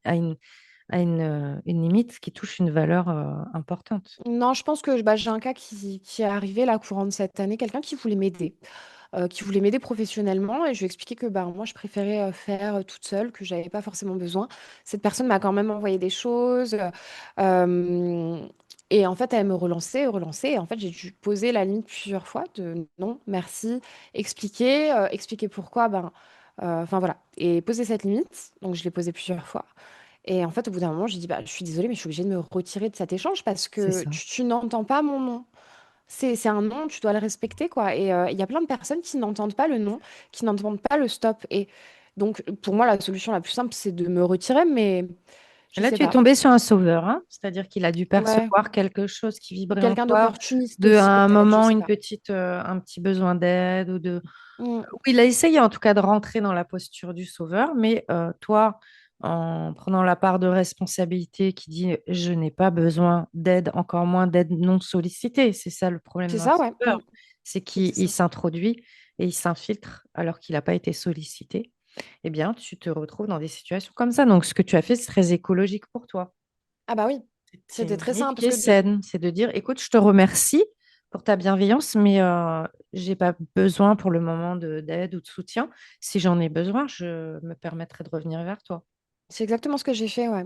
limite qui touche une valeur importante? non, je pense que bah, j'ai un cas qui est arrivé là courant de cette année, quelqu'un qui voulait m'aider professionnellement et je lui ai expliqué que bah, moi je préférais faire toute seule, que j'avais pas forcément besoin. Cette personne m'a quand même envoyé des choses euh, et en fait elle me relançait, relançait et en fait j'ai dû poser la limite plusieurs fois de non, merci, expliquer pourquoi, ben enfin voilà, et poser cette limite. Donc je l'ai posée plusieurs fois. Et en fait, au bout d'un moment, j'ai dit, bah, je suis désolée, mais je suis obligée de me retirer de cet échange parce C'est que ça. tu n'entends pas mon nom. C'est un non, tu dois le respecter, quoi. Et il y a plein de personnes qui n'entendent pas le non, qui n'entendent pas le stop. Et donc, pour moi, la solution la plus simple, c'est de me retirer, mais je Là, sais tu es pas. tombé sur un sauveur, hein. C'est-à-dire qu'il a dû Ouais. percevoir quelque chose qui Ou vibrait en quelqu'un toi, d'opportuniste de à aussi, un peut-être, je moment sais pas. un petit besoin d'aide ou de. Mm, Oui, il a essayé en tout cas de rentrer dans la posture du sauveur, mais toi, en prenant la part de responsabilité qui dit je n'ai pas besoin d'aide, encore moins d'aide non sollicitée. C'est ça le problème c'est d'un ça, ouais. sauveur, c'est C'était qu'il il ça. s'introduit et il s'infiltre alors qu'il n'a pas été sollicité. Eh bien, tu te retrouves dans des situations comme ça. Donc, ce que tu as fait, c'est très écologique pour toi. Ah bah oui, C'est c'était une très limite simple qui parce est que saine. C'est de dire, écoute, je te remercie pour ta bienveillance, mais j'ai pas besoin pour le moment d'aide ou de soutien. Si j'en ai besoin, je me permettrai de revenir vers toi. c'est exactement ce que j'ai fait, ouais.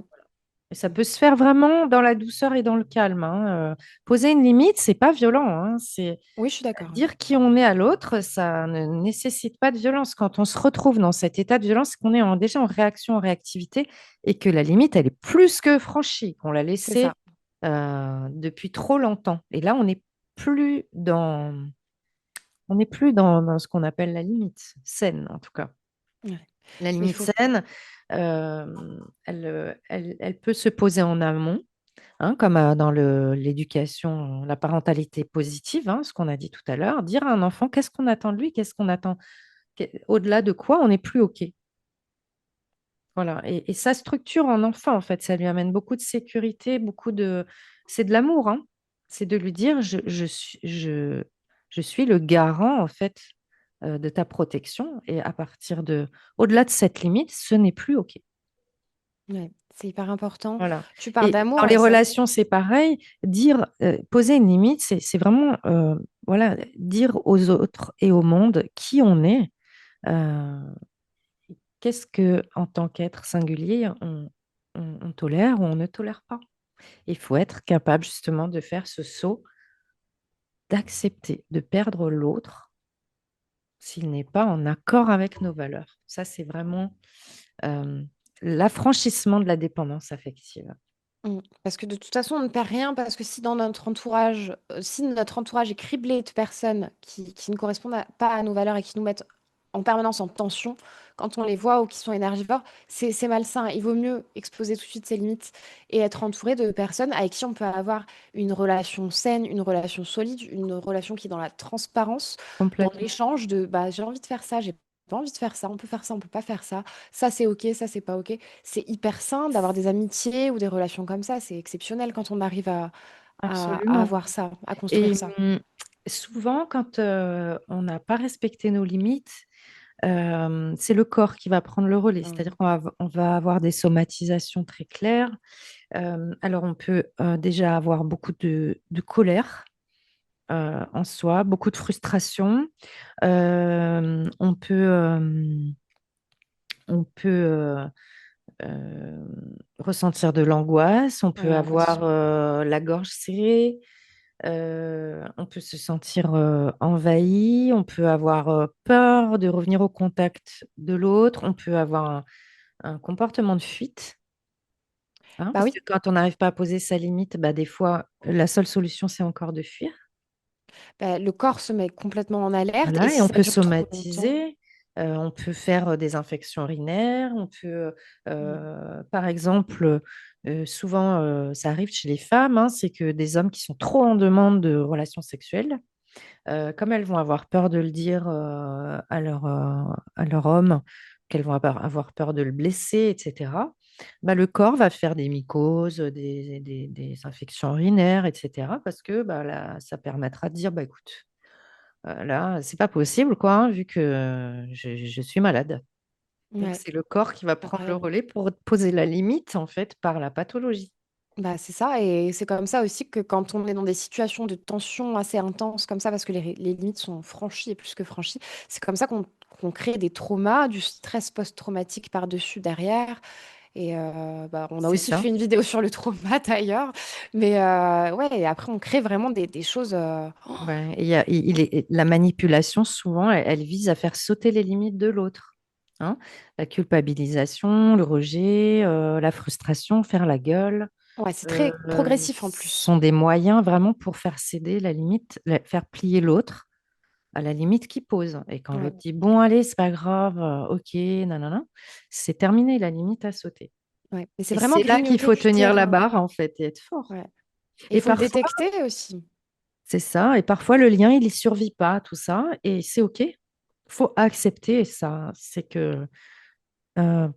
Et ça peut se faire vraiment dans la douceur et dans le calme, hein. Poser une limite, c'est pas violent, hein. C'est Oui, je suis d'accord. dire qui on est à l'autre, ça ne nécessite pas de violence. Quand on se retrouve dans cet état de violence, c'est qu'on est déjà en réaction, en réactivité, et que la limite, elle est plus que franchie, qu'on l'a C'est ça. laissée depuis trop longtemps. Et là, on n'est plus dans ce qu'on appelle la limite saine, en tout cas. Ouais. La Mais il limite faut. saine, elle peut se poser en amont, hein, comme dans l'éducation, la parentalité positive, hein, ce qu'on a dit tout à l'heure. Dire à un enfant qu'est-ce qu'on attend de lui, qu'est-ce qu'on attend, au-delà de quoi on n'est plus OK. Voilà. Et ça structure en enfant, en fait. Ça lui amène beaucoup de sécurité, beaucoup de. C'est de l'amour, hein. C'est de lui dire je suis le garant, en fait, de ta protection. Et à partir de. Au-delà de cette limite, ce n'est plus OK. Ouais, c'est hyper important. Voilà. Tu parles Et dans d'amour les et ça. relations, c'est pareil. Dire, poser une limite, c'est vraiment voilà, dire aux autres et au monde qui on est. euh, Qu'est-ce que, en tant qu'être singulier, on tolère ou on ne tolère pas. Il faut être capable justement de faire ce saut, d'accepter de perdre l'autre s'il n'est pas en accord avec nos valeurs. Ça, c'est vraiment euh, l'affranchissement de la dépendance affective. Parce que de toute façon, on ne perd rien parce que si notre entourage est criblé de personnes qui ne correspondent pas à nos valeurs et qui nous mettent en permanence en tension, quand on les voit ou qui sont énergivores, c'est malsain. Il vaut mieux exposer tout de suite ses limites et être entouré de personnes avec qui on peut avoir une relation saine, une relation solide, une relation qui est dans la transparence, dans Complètement. l'échange de bah, j'ai envie de faire ça, j'ai pas envie de faire ça, on peut faire ça, on peut pas faire ça, ça c'est ok, ça c'est pas ok. C'est hyper sain d'avoir des amitiés ou des relations comme ça. C'est exceptionnel quand on arrive à Absolument. avoir ça, à construire Et ça. souvent, quand on n'a pas respecté nos limites, c'est le corps qui va prendre le relais. Mm. C'est-à-dire on va avoir des somatisations très claires. Alors, on peut déjà avoir beaucoup de colère. en soi, beaucoup de frustration. On peut, on peut euh, ressentir de l'angoisse, on Ouais, peut l'angoisse. avoir la gorge serrée, on peut se sentir envahi, on peut avoir peur de revenir au contact de l'autre, on peut avoir un comportement de fuite, hein, Bah parce oui, que quand on n'arrive pas à poser sa limite, bah, des fois, la seule solution, c'est encore de fuir. bah, le corps se met complètement en alerte et Voilà, et si on ça peut dure trop longtemps. somatiser, on peut faire des infections urinaires, on peut, Mm. par exemple, souvent, ça arrive chez les femmes, hein, c'est que des hommes qui sont trop en demande de relations sexuelles, comme elles vont avoir peur de le dire à leur homme, qu'elles vont avoir peur de le blesser, etc., bah, le corps va faire des mycoses, des infections urinaires, etc., parce que bah, là, ça permettra de dire, bah, écoute, là, c'est pas possible, quoi, hein, vu que je suis malade. Donc, Ouais. c'est le corps qui va prendre le Après, relais pour poser la limite, en fait, par la pathologie. bah, c'est ça, et c'est comme ça aussi que quand on est dans des situations de tension assez intenses comme ça, parce que les limites sont franchies et plus que franchies, c'est comme ça qu'on crée des traumas, du stress post-traumatique par-dessus derrière. Et bah, on a C'est aussi ça. fait une vidéo sur le trauma d'ailleurs. Mais ouais, et après on crée vraiment des choses. Ouais, et la manipulation, souvent, elle vise à faire sauter les limites de l'autre, hein. La culpabilisation, le rejet, la frustration, faire la gueule, Ouais, c'est très progressif en plus. sont des moyens vraiment pour faire céder la limite, faire plier l'autre à la limite qu'il pose. Et quand Ouais, l'autre dit, bon, allez, c'est pas grave, ok, nanana, c'est terminé, la limite à sauter. ouais. Et c'est Et vraiment c'est là qu'il grignoter faut du tenir la terrain. barre, en fait, et être fort. Ouais. Et il Et faut le parfois, détecter aussi. c'est ça. Et parfois, le lien, il ne survit pas, tout ça. Et c'est OK. Il faut accepter ça. C'est que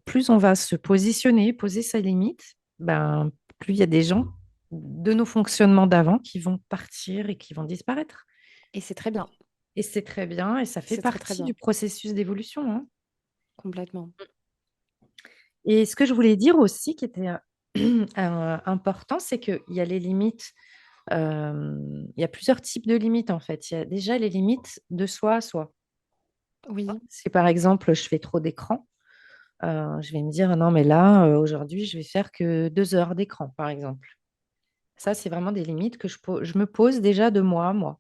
plus on va se positionner, poser sa limite, ben, plus il y a des gens de nos fonctionnements d'avant qui vont partir et qui vont disparaître. Et c'est très bien. Et c'est très bien. Et ça fait C'est très très partie du bien. processus d'évolution, hein. Complètement. Et ce que je voulais dire aussi, qui était important, c'est qu'il y a les limites. Il y a plusieurs types de limites, en fait. Il y a déjà les limites de soi à soi. Oui. Si par exemple, je fais trop d'écran, je vais me dire, non, mais là, aujourd'hui, je vais faire que 2 heures d'écran, par exemple. Ça, c'est vraiment des limites que je me pose déjà de moi à moi.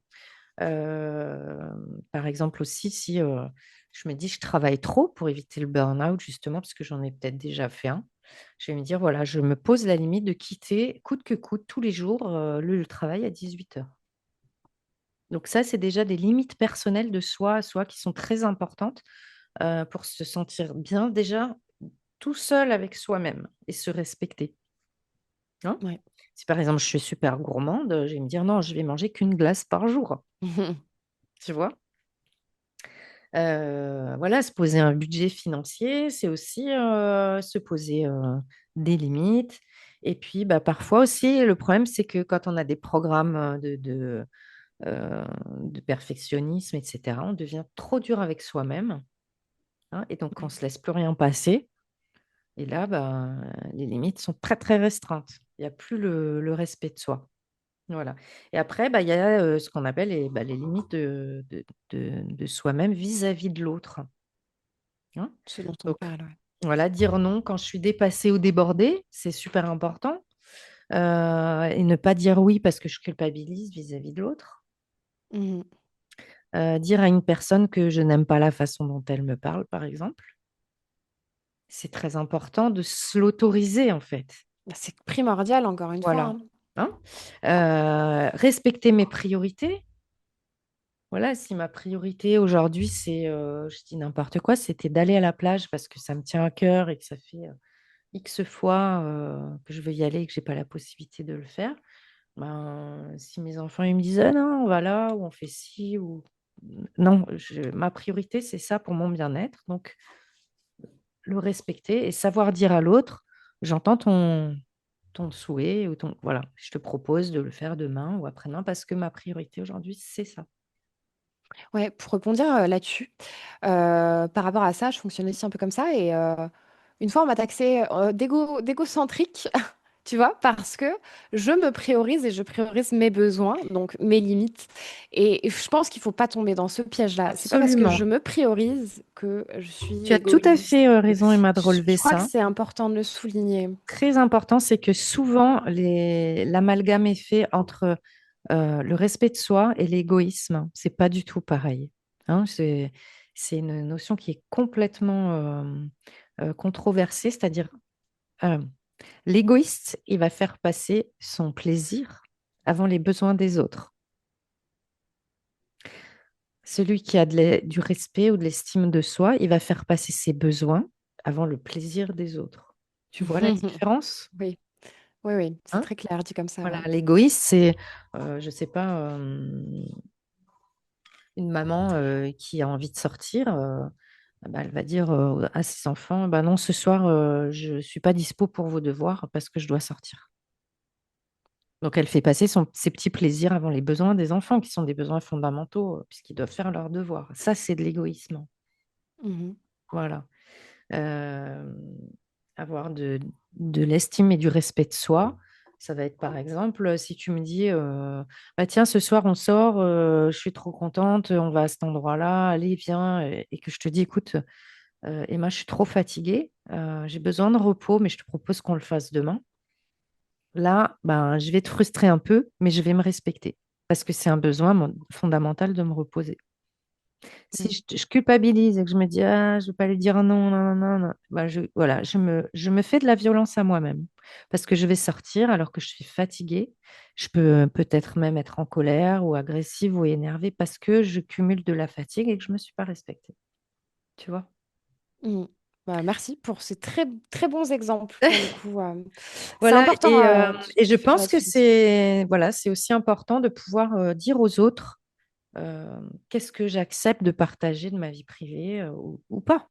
Euh, Par exemple aussi, si je me dis que je travaille trop pour éviter le burn-out, justement, parce que j'en ai peut-être déjà fait un, je vais me dire, voilà, je me pose la limite de quitter, coûte que coûte, tous les jours, le travail à 18 heures. Donc ça, c'est déjà des limites personnelles de soi à soi qui sont très importantes pour se sentir bien déjà tout seul avec soi-même et se respecter, hein. Ouais. Si par exemple je suis super gourmande, je vais me dire non, je vais manger qu'une glace par jour, tu vois. Voilà, se poser un budget financier, c'est aussi se poser des limites. Et puis bah, parfois aussi, le problème, c'est que quand on a des programmes de perfectionnisme, etc., on devient trop dur avec soi-même, hein, et donc on ne se laisse plus rien passer. Et là, ben, les limites sont très, très restreintes. Il n'y a plus le respect de soi. Voilà. Et après, bah, il y a ce qu'on appelle les limites de soi-même vis-à-vis de l'autre, hein. Ce dont on Donc, parle, ouais. voilà, dire non quand je suis dépassée ou débordée, c'est super important. Et ne pas dire oui parce que je culpabilise vis-à-vis de l'autre. Mhm. Dire à une personne que je n'aime pas la façon dont elle me parle, par exemple. C'est très important de se l'autoriser, en fait. Bah, c'est primordial, encore une fois, Voilà. hein. Hein. Respecter mes priorités. Voilà, si ma priorité aujourd'hui, c'est, je dis n'importe quoi, c'était d'aller à la plage parce que ça me tient à cœur et que ça fait X fois que je veux y aller et que j'ai pas la possibilité de le faire. Ben, si mes enfants ils me disent ah non, on va là ou on fait ci ou non, ma priorité c'est ça pour mon bien-être. Donc le respecter et savoir dire à l'autre, j'entends ton souhait ou voilà, je te propose de le faire demain ou après-demain parce que ma priorité aujourd'hui, c'est ça. Ouais, pour rebondir là-dessus, par rapport à ça, je fonctionne aussi un peu comme ça. Et une fois, on m'a taxé d'égocentrique. Tu vois, parce que je me priorise et je priorise mes besoins, donc mes limites. Et je pense qu'il faut pas tomber dans ce piège-là. C'est pas parce que je Absolument. me priorise que je suis Tu as tout à égoïste. fait raison, Emma, de relever Je crois que ça. c'est important de le souligner. Très important, c'est que souvent, l'amalgame est fait entre le respect de soi et l'égoïsme. C'est pas du tout pareil. Hein, c'est une notion qui est complètement controversée, c'est-à-dire euh, l'égoïste, il va faire passer son plaisir avant les besoins des autres. Celui qui a du respect ou de l'estime de soi, il va faire passer ses besoins avant le plaisir des autres. Tu vois la différence? Oui, oui, oui, c'est Hein. très clair dit comme ça, Voilà, ouais. l'égoïste, c'est, je sais pas, une maman qui a envie de sortir, bah, elle va dire à ses enfants, bah non, ce soir, je ne suis pas dispo pour vos devoirs parce que je dois sortir. Donc, elle fait passer ses petits plaisirs avant les besoins des enfants, qui sont des besoins fondamentaux, puisqu'ils doivent faire leurs devoirs. Ça, c'est de l'égoïsme. Mhm. Voilà. Euh, avoir de l'estime et du respect de soi. Ça va être par exemple, si tu me dis, bah tiens, ce soir on sort, je suis trop contente, on va à cet endroit-là, allez, viens, et que je te dis, écoute, Emma, je suis trop fatiguée, j'ai besoin de repos, mais je te propose qu'on le fasse demain. Là, ben, je vais te frustrer un peu, mais je vais me respecter parce que c'est un besoin fondamental de me reposer. Si Mhm. je culpabilise et que je me dis, ah, je ne vais pas lui dire non, non, non, non, non, bah, voilà, je me fais de la violence à moi-même parce que je vais sortir alors que je suis fatiguée. Je peux peut-être même être en colère ou agressive ou énervée parce que je cumule de la fatigue et que je ne me suis pas respectée. Tu vois? Mhm. Bah, merci pour ces très, très bons exemples pour le coup. C'est Voilà, important et je de faire la pense que différence. c'est voilà, c'est aussi important de pouvoir dire aux autres qu'est-ce que j'accepte de partager de ma vie privée ou pas.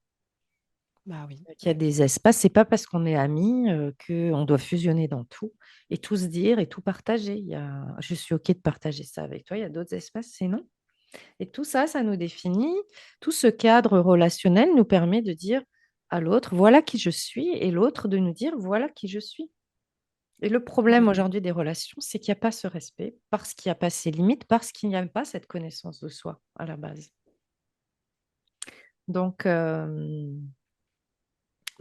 Bah oui, Qu'il y a ouais. des espaces, c'est pas parce qu'on est amis qu'on doit fusionner dans tout et tout se dire et tout partager. Je suis OK de partager ça avec toi. Il y a d'autres espaces, c'est non. Et tout ça, ça nous définit. Tout ce cadre relationnel nous permet de dire à l'autre, voilà qui je suis, et l'autre de nous dire, voilà qui je suis. Et le problème Mhm. aujourd'hui des relations, c'est qu'il n'y a pas ce respect, parce qu'il n'y a pas ces limites, parce qu'il n'y a pas cette connaissance de soi à la base. Donc,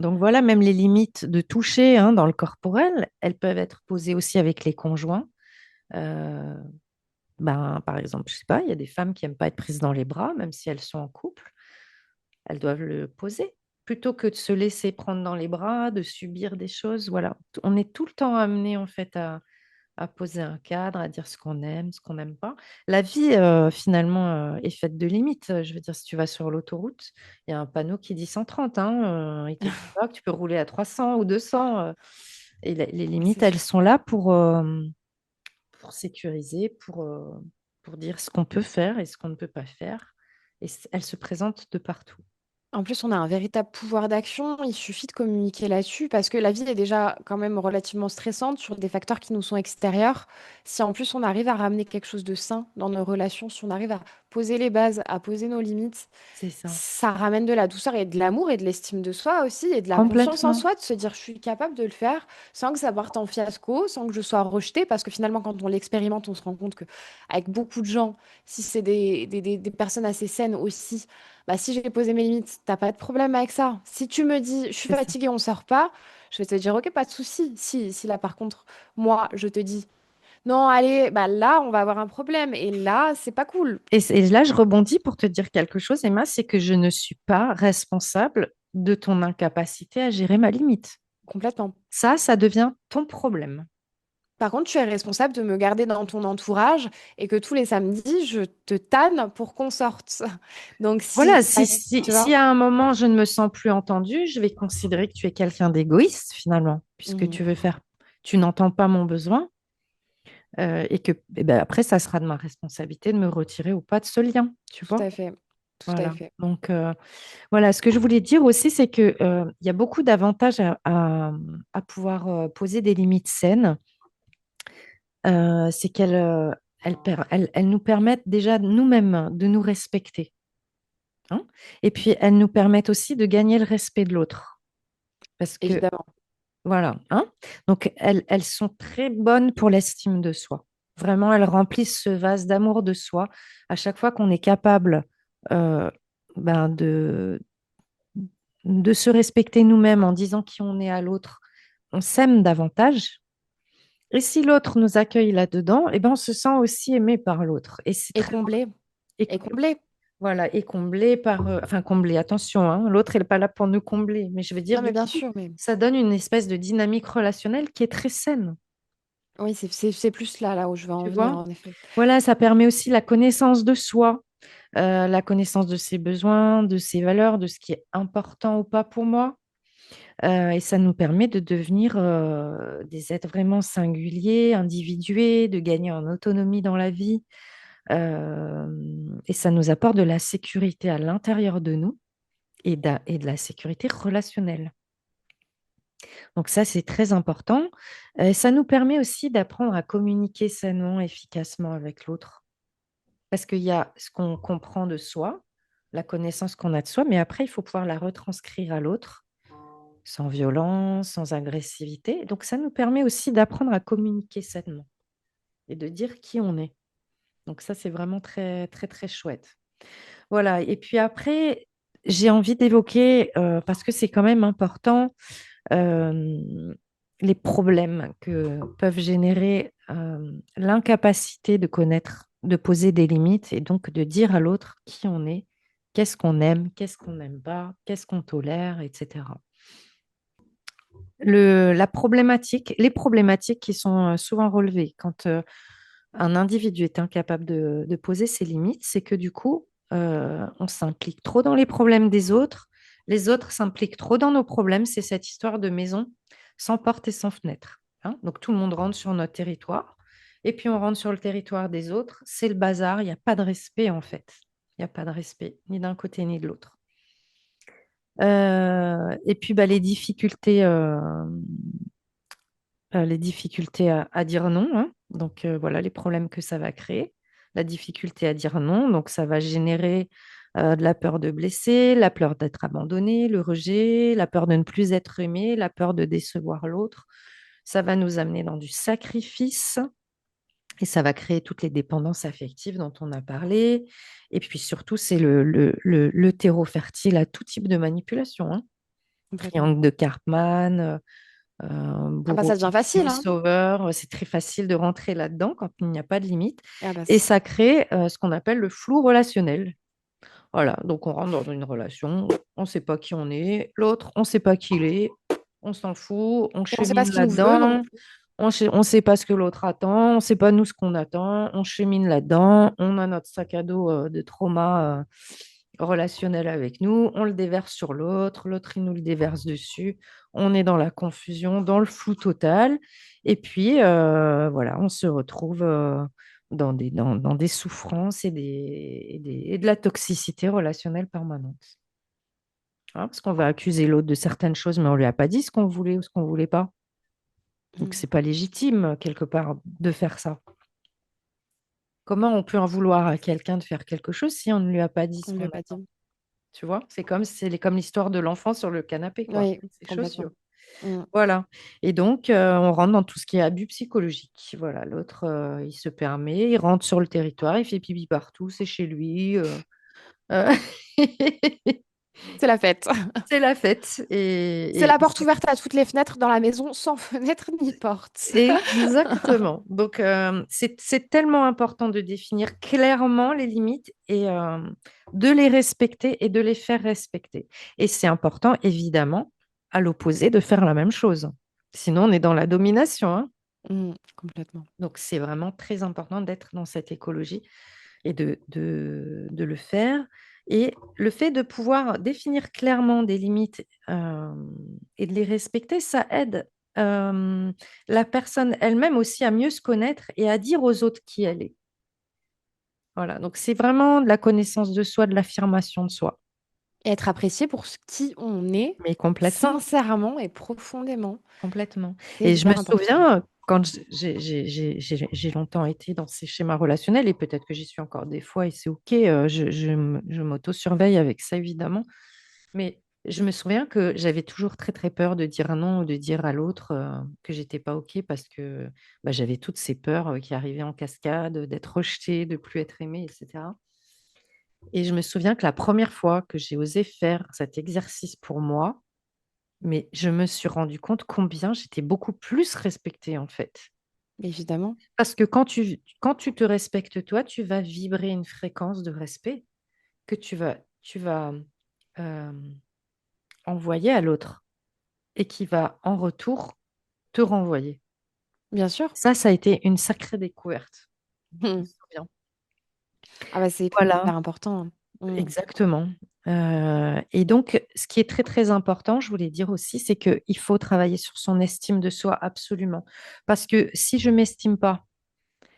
Donc voilà, même les limites de toucher hein, dans le corporel, elles peuvent être posées aussi avec les conjoints. Euh, ben, par exemple, je sais pas, il y a des femmes qui n'aiment pas être prises dans les bras, même si elles sont en couple, elles doivent le poser. Plutôt que de se laisser prendre dans les bras, de subir des choses, voilà. On est tout le temps amené en fait à poser un cadre, à dire ce qu'on aime, ce qu'on n'aime pas. La vie, finalement, est faite de limites. Je veux dire, si tu vas sur l'autoroute, il y a un panneau qui dit 130. Hein, il ne te dit pas que tu peux rouler à 300 ou 200. Et les limites, C'est elles sûr. sont là pour sécuriser, pour dire ce qu'on peut faire et ce qu'on ne peut pas faire. Et elles se présentent de partout. En plus, on a un véritable pouvoir d'action. Il suffit de communiquer là-dessus parce que la vie est déjà quand même relativement stressante sur des facteurs qui nous sont extérieurs. Si en plus on arrive à ramener quelque chose de sain dans nos relations, si on arrive à poser les bases, à poser nos limites, C'est ça. ça ramène de la douceur et de l'amour et de l'estime de soi aussi et de la confiance en Complètement. soi, de se dire je suis capable de le faire sans que ça parte en fiasco, sans que je sois rejetée parce que finalement quand on l'expérimente, on se rend compte que avec beaucoup de gens, si c'est des personnes assez saines aussi, bah si j'ai posé mes limites, t'as pas de problème avec ça. Si tu me dis je suis C'est ça. fatiguée, on sort pas, je vais te dire ok, pas de souci. Si là par contre, moi je te dis non, allez, bah là on va avoir un problème et là c'est pas cool. Et là, je rebondis pour te dire quelque chose, Emma, c'est que je ne suis pas responsable de ton incapacité à gérer ma limite. Complètement. Ça devient ton problème. Par contre, tu es responsable de me garder dans ton entourage et que tous les samedis, je te tanne pour qu'on sorte. Donc, Voilà, tu si vois, à un moment je ne me sens plus entendue, je vais considérer que tu es quelqu'un d'égoïste finalement, puisque mhm, tu n'entends pas mon besoin, et que eh ben, après, ça sera de ma responsabilité de me retirer ou pas de ce lien, tu tout vois. à fait, tout à Voilà. fait. Donc, voilà, ce que je voulais dire aussi, c'est que, il y a beaucoup d'avantages à pouvoir poser des limites saines. C'est qu'elles nous permettent déjà nous-mêmes de nous respecter. Hein. Et puis, elles nous permettent aussi de gagner le respect de l'autre. Parce que Évidemment. Voilà, hein. Donc, elles sont très bonnes pour l'estime de soi. Vraiment, elles remplissent ce vase d'amour de soi. À chaque fois qu'on est capable euh, ben, de se respecter nous-mêmes en disant qui on est à l'autre, on s'aime davantage. Et si l'autre nous accueille là-dedans, eh ben, on se sent aussi aimé par l'autre. Et c'est Et très comblé. et Et comblé. voilà, et comblé par, enfin comblé, attention, hein, l'autre, elle n'est pas là pour nous combler, mais je veux dire, Non, du mais bien coup, sûr, mais ça donne une espèce de dynamique relationnelle qui est très saine, oui, c'est plus là où je veux en tu venir, vois? en effet. Voilà, ça permet aussi la connaissance de soi, la connaissance de ses besoins, de ses valeurs, de ce qui est important ou pas pour moi. Et ça nous permet de devenir des êtres vraiment singuliers, individués, de gagner en autonomie dans la vie. Euh, et ça nous apporte de la sécurité à l'intérieur de nous et de la sécurité relationnelle. Donc ça, c'est très important. Ça nous permet aussi d'apprendre à communiquer sainement, efficacement avec l'autre. Parce qu'il y a ce qu'on comprend de soi, la connaissance qu'on a de soi, mais après, il faut pouvoir la retranscrire à l'autre sans violence, sans agressivité. Donc ça nous permet aussi d'apprendre à communiquer sainement et de dire qui on est. Donc ça, c'est vraiment très, très, très chouette. Voilà. Et puis après, j'ai envie d'évoquer, parce que c'est quand même important, euh, les problèmes que peuvent générer l'incapacité de connaître, de poser des limites et donc de dire à l'autre qui on est, qu'est-ce qu'on n'aime pas, qu'est-ce qu'on tolère, etc. La problématique, les problématiques qui sont souvent relevées quand un individu est incapable de poser ses limites, c'est que du coup, on s'implique trop dans les problèmes des autres, les autres s'impliquent trop dans nos problèmes. C'est cette histoire de maison sans porte et sans fenêtre, hein. Donc tout le monde rentre sur notre territoire et puis on rentre sur le territoire des autres. C'est le bazar, il n'y a pas de respect en fait. Il n'y a pas de respect ni d'un côté ni de l'autre. Et puis bah, les difficultés à dire non, hein. Donc voilà les problèmes que ça va créer. La difficulté à dire non, donc ça va générer de la peur de blesser, la peur d'être abandonné, le rejet, la peur de ne plus être aimé, la peur de décevoir l'autre. Ça va nous amener dans du sacrifice et ça va créer toutes les dépendances affectives dont on a parlé. Et puis surtout, c'est le terreau fertile à tout type de manipulation, hein. Complètement. Triangle de Karpman, Ah bah bourreau ça devient facile, hein. sauveur, c'est très facile de rentrer là-dedans quand il n'y a pas de limite. Ah bah Et ça crée ce qu'on appelle le flou relationnel. Voilà, donc on rentre dans une relation, on ne sait pas qui on est, l'autre, on ne sait pas qui il est, on s'en fout, on et on sait pas chemine ce qu'il nous veut non là-dedans, plus. on ne sait pas ce que l'autre attend, on ne sait pas nous ce qu'on attend, on chemine là-dedans, on a notre sac à dos de trauma relationnel avec nous, on le déverse sur l'autre, l'autre il nous le déverse dessus, on est dans la confusion, dans le flou total, et puis voilà, on se retrouve dans des souffrances et de la toxicité relationnelle permanente. Hein, parce qu'on va accuser l'autre de certaines choses, mais on ne lui a pas dit ce qu'on voulait ou ce qu'on ne voulait pas. Donc, Mm. c'est pas légitime, quelque part, de faire ça. Comment on peut en vouloir à quelqu'un de faire quelque chose si on ne lui a pas dit ce On ne lui qu'on a pas attend? dit. Tu vois, c'est comme l'histoire de l'enfant sur le canapé, quoi. Oui, Ses complètement. chaussures. Mm. Voilà. Et donc, on rentre dans tout ce qui est abus psychologique. Voilà, l'autre, il se permet, il rentre sur le territoire, il fait pipi partout, c'est chez lui. Euh, C'est la fête. C'est la fête. C'est la porte ouverte à toutes les fenêtres dans la maison sans fenêtre ni porte. Exactement. Donc, c'est tellement important de définir clairement les limites et de les respecter et de les faire respecter. Et c'est important, évidemment, à l'opposé, de faire la même chose. Sinon, on est dans la domination, hein. Mm, complètement. Donc, c'est vraiment très important d'être dans cette écologie et de le faire. Et le fait de pouvoir définir clairement des limites et de les respecter, ça aide la personne elle-même aussi à mieux se connaître et à dire aux autres qui elle est. Voilà, donc c'est vraiment de la connaissance de soi, de l'affirmation de soi. Et être apprécié pour ce qui on est, Mais complètement, sincèrement et profondément. complètement. C'est Et je me hyper important. souviens, quand j'ai longtemps été dans ces schémas relationnels, et peut-être que j'y suis encore des fois, et c'est OK, je m'auto-surveille avec ça, évidemment. Mais je me souviens que j'avais toujours très très peur de dire non ou de dire à l'autre que j'étais pas OK parce que bah, j'avais toutes ces peurs qui arrivaient en cascade, d'être rejetée, de plus être aimée, etc. Et je me souviens que la première fois que j'ai osé faire cet exercice pour moi, mais je me suis rendu compte combien j'étais beaucoup plus respectée en fait. Évidemment. Parce que quand tu te respectes toi, tu vas vibrer une fréquence de respect que tu vas euh, envoyer à l'autre et qui va en retour te renvoyer. Bien sûr. Ça a été une sacrée découverte. Je me souviens. Ah bah c'est Voilà, hyper important, hein. exactement. Et donc, ce qui est très, très important, je voulais dire aussi, c'est qu'il faut travailler sur son estime de soi absolument. Parce que si je m'estime pas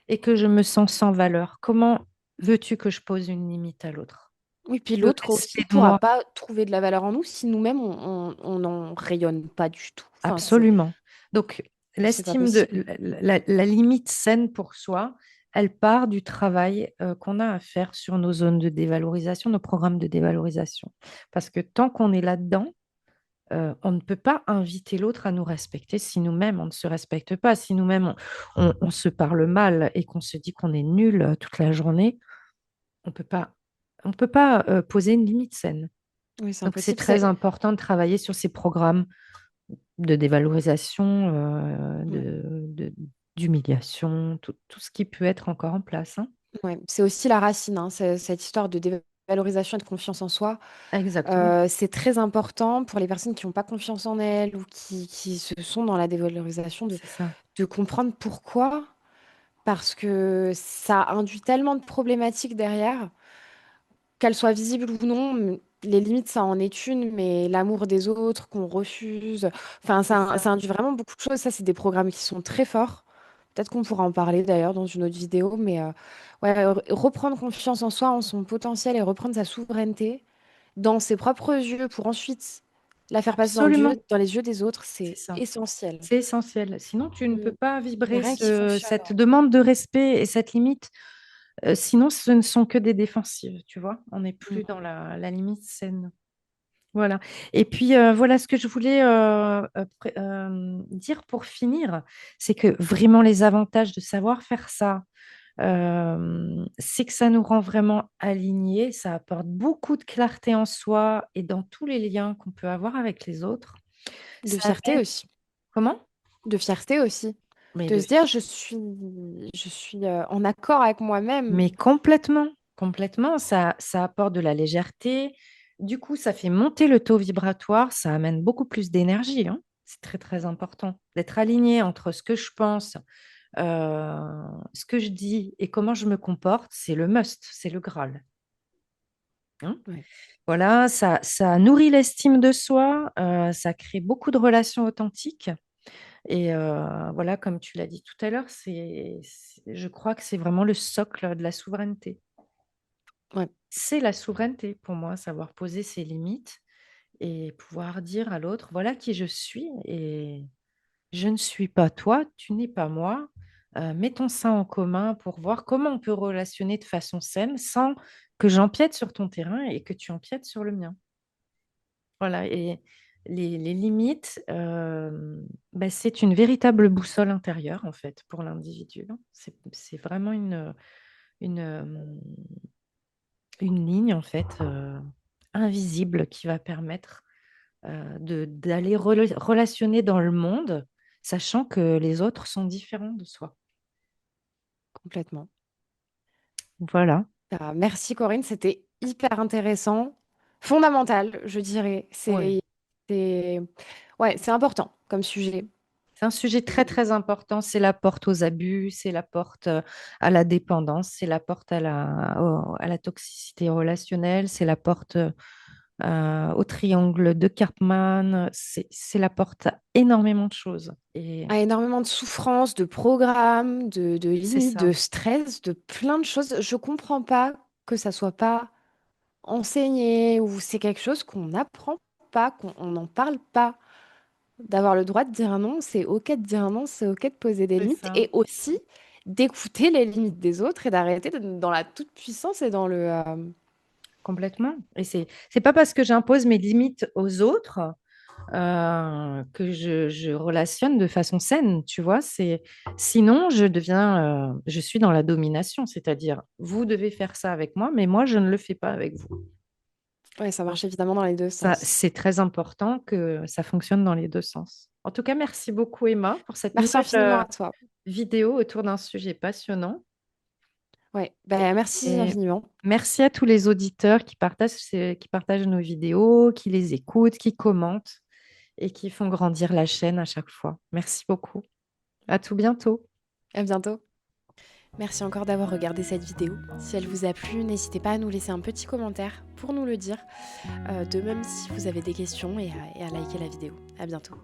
et que je me sens sans valeur, comment veux-tu que je pose une limite à l'autre? Oui, puis Le l'autre aussi respect de pourra moi, pas trouver de la valeur en nous si nous-mêmes on n'en rayonne pas du tout. Enfin, absolument. Donc, c'est pas l'estime de possible. la limite saine pour soi, elle part du travail qu'on a à faire sur nos zones de dévalorisation, nos programmes de dévalorisation. Parce que tant qu'on est là-dedans, on ne peut pas inviter l'autre à nous respecter si nous-mêmes, on ne se respecte pas. Si nous-mêmes, on se parle mal et qu'on se dit qu'on est nul toute la journée, on ne peut pas poser une limite saine. Oui, c'est Donc, c'est impossible. très important de travailler sur ces programmes de dévalorisation, Ouais. d'humiliation, tout ce qui peut être encore en place, hein. Ouais. C'est aussi la racine, hein, cette histoire de dévalorisation et de confiance en soi. Exactement, C'est très important pour les personnes qui n'ont pas confiance en elles ou qui se sont dans la dévalorisation c'est ça. de comprendre pourquoi. Parce que ça induit tellement de problématiques derrière, qu'elles soient visibles ou non. Les limites, ça en est une, mais l'amour des autres qu'on refuse, enfin, C'est ça ça. induit vraiment beaucoup de choses. Ça, c'est des programmes qui sont très forts. Peut-être qu'on pourra en parler d'ailleurs dans une autre vidéo, mais ouais, reprendre confiance en soi, en son potentiel et reprendre sa souveraineté dans ses propres yeux pour ensuite la faire passer Absolument, dans les yeux des autres, c'est c'est ça. essentiel. C'est essentiel. Sinon, tu ne peux Mm. pas Il n'y a vibrer rien qui fonctionne. cette demande de respect et cette limite. Sinon, ce ne sont que des défensives, tu vois. On n'est plus Mm. dans la limite saine. Voilà. Et puis, voilà ce que je voulais dire pour finir, c'est que vraiment les avantages de savoir faire ça, c'est que ça nous rend vraiment alignés, ça apporte beaucoup de clarté en soi et dans tous les liens qu'on peut avoir avec les autres. De Ça fierté amène... aussi. Comment? De fierté aussi. Mais De de se dire, fierté. je suis en accord avec moi-même. Mais complètement, complètement, ça apporte de la légèreté. Du coup, ça fait monter le taux vibratoire, ça amène beaucoup plus d'énergie, hein. C'est très, très important d'être aligné entre ce que je pense, ce que je dis et comment je me comporte. C'est le must, c'est le Graal, hein. Ouais, Voilà, ça nourrit l'estime de soi, ça crée beaucoup de relations authentiques. Et voilà, comme tu l'as dit tout à l'heure, je crois que c'est vraiment le socle de la souveraineté. ouais, C'est la souveraineté pour moi, savoir poser ses limites et pouvoir dire à l'autre, voilà qui je suis et je ne suis pas toi, tu n'es pas moi. Mettons ça en commun pour voir comment on peut relationner de façon saine sans que j'empiète sur ton terrain et que tu empiètes sur le mien. Voilà, et les limites, bah, c'est une véritable boussole intérieure, en fait, pour l'individu, hein. C'est vraiment une ligne, en fait, invisible qui va permettre d'aller relationner dans le monde, sachant que les autres sont différents de soi. complètement. Voilà, Ah, merci Corinne, c'était hyper intéressant, fondamental, je dirais. ouais. C'est, ouais, c'est important comme sujet. C'est un sujet très, très important. C'est la porte aux abus, c'est la porte à la dépendance, c'est la porte à la toxicité relationnelle, c'est la porte au triangle de Karpman. C'est la porte à énormément de choses. Et À énormément de souffrance, de programmes, de c'est limites, de ça, stress, de plein de choses. Je comprends pas que ça soit pas enseigné ou c'est quelque chose qu'on n'apprend pas, qu'on on n'en parle pas. D'avoir le droit de dire non, c'est OK de dire non, c'est OK de poser des c'est limites ça. et aussi d'écouter les limites des autres et d'arrêter d'être dans la toute-puissance et dans complètement. Et c'est pas parce que j'impose mes limites aux autres que je relationne de façon saine, tu vois. Sinon, je suis dans la domination, c'est-à-dire, vous devez faire ça avec moi, mais moi, je ne le fais pas avec vous. Ouais, ça marche évidemment dans les deux Ça, sens. c'est très important que ça fonctionne dans les deux sens. En tout cas, merci beaucoup, Emma, pour cette Merci nouvelle infiniment à toi. vidéo autour d'un sujet passionnant. Ouais, bah, merci Et infiniment. merci à tous les auditeurs qui partagent nos vidéos, qui les écoutent, qui commentent et qui font grandir la chaîne à chaque fois. Merci beaucoup. À tout bientôt. À bientôt. Merci encore d'avoir regardé cette vidéo. Si elle vous a plu, n'hésitez pas à nous laisser un petit commentaire pour nous le dire. De même si vous avez des questions et à liker la vidéo. À bientôt.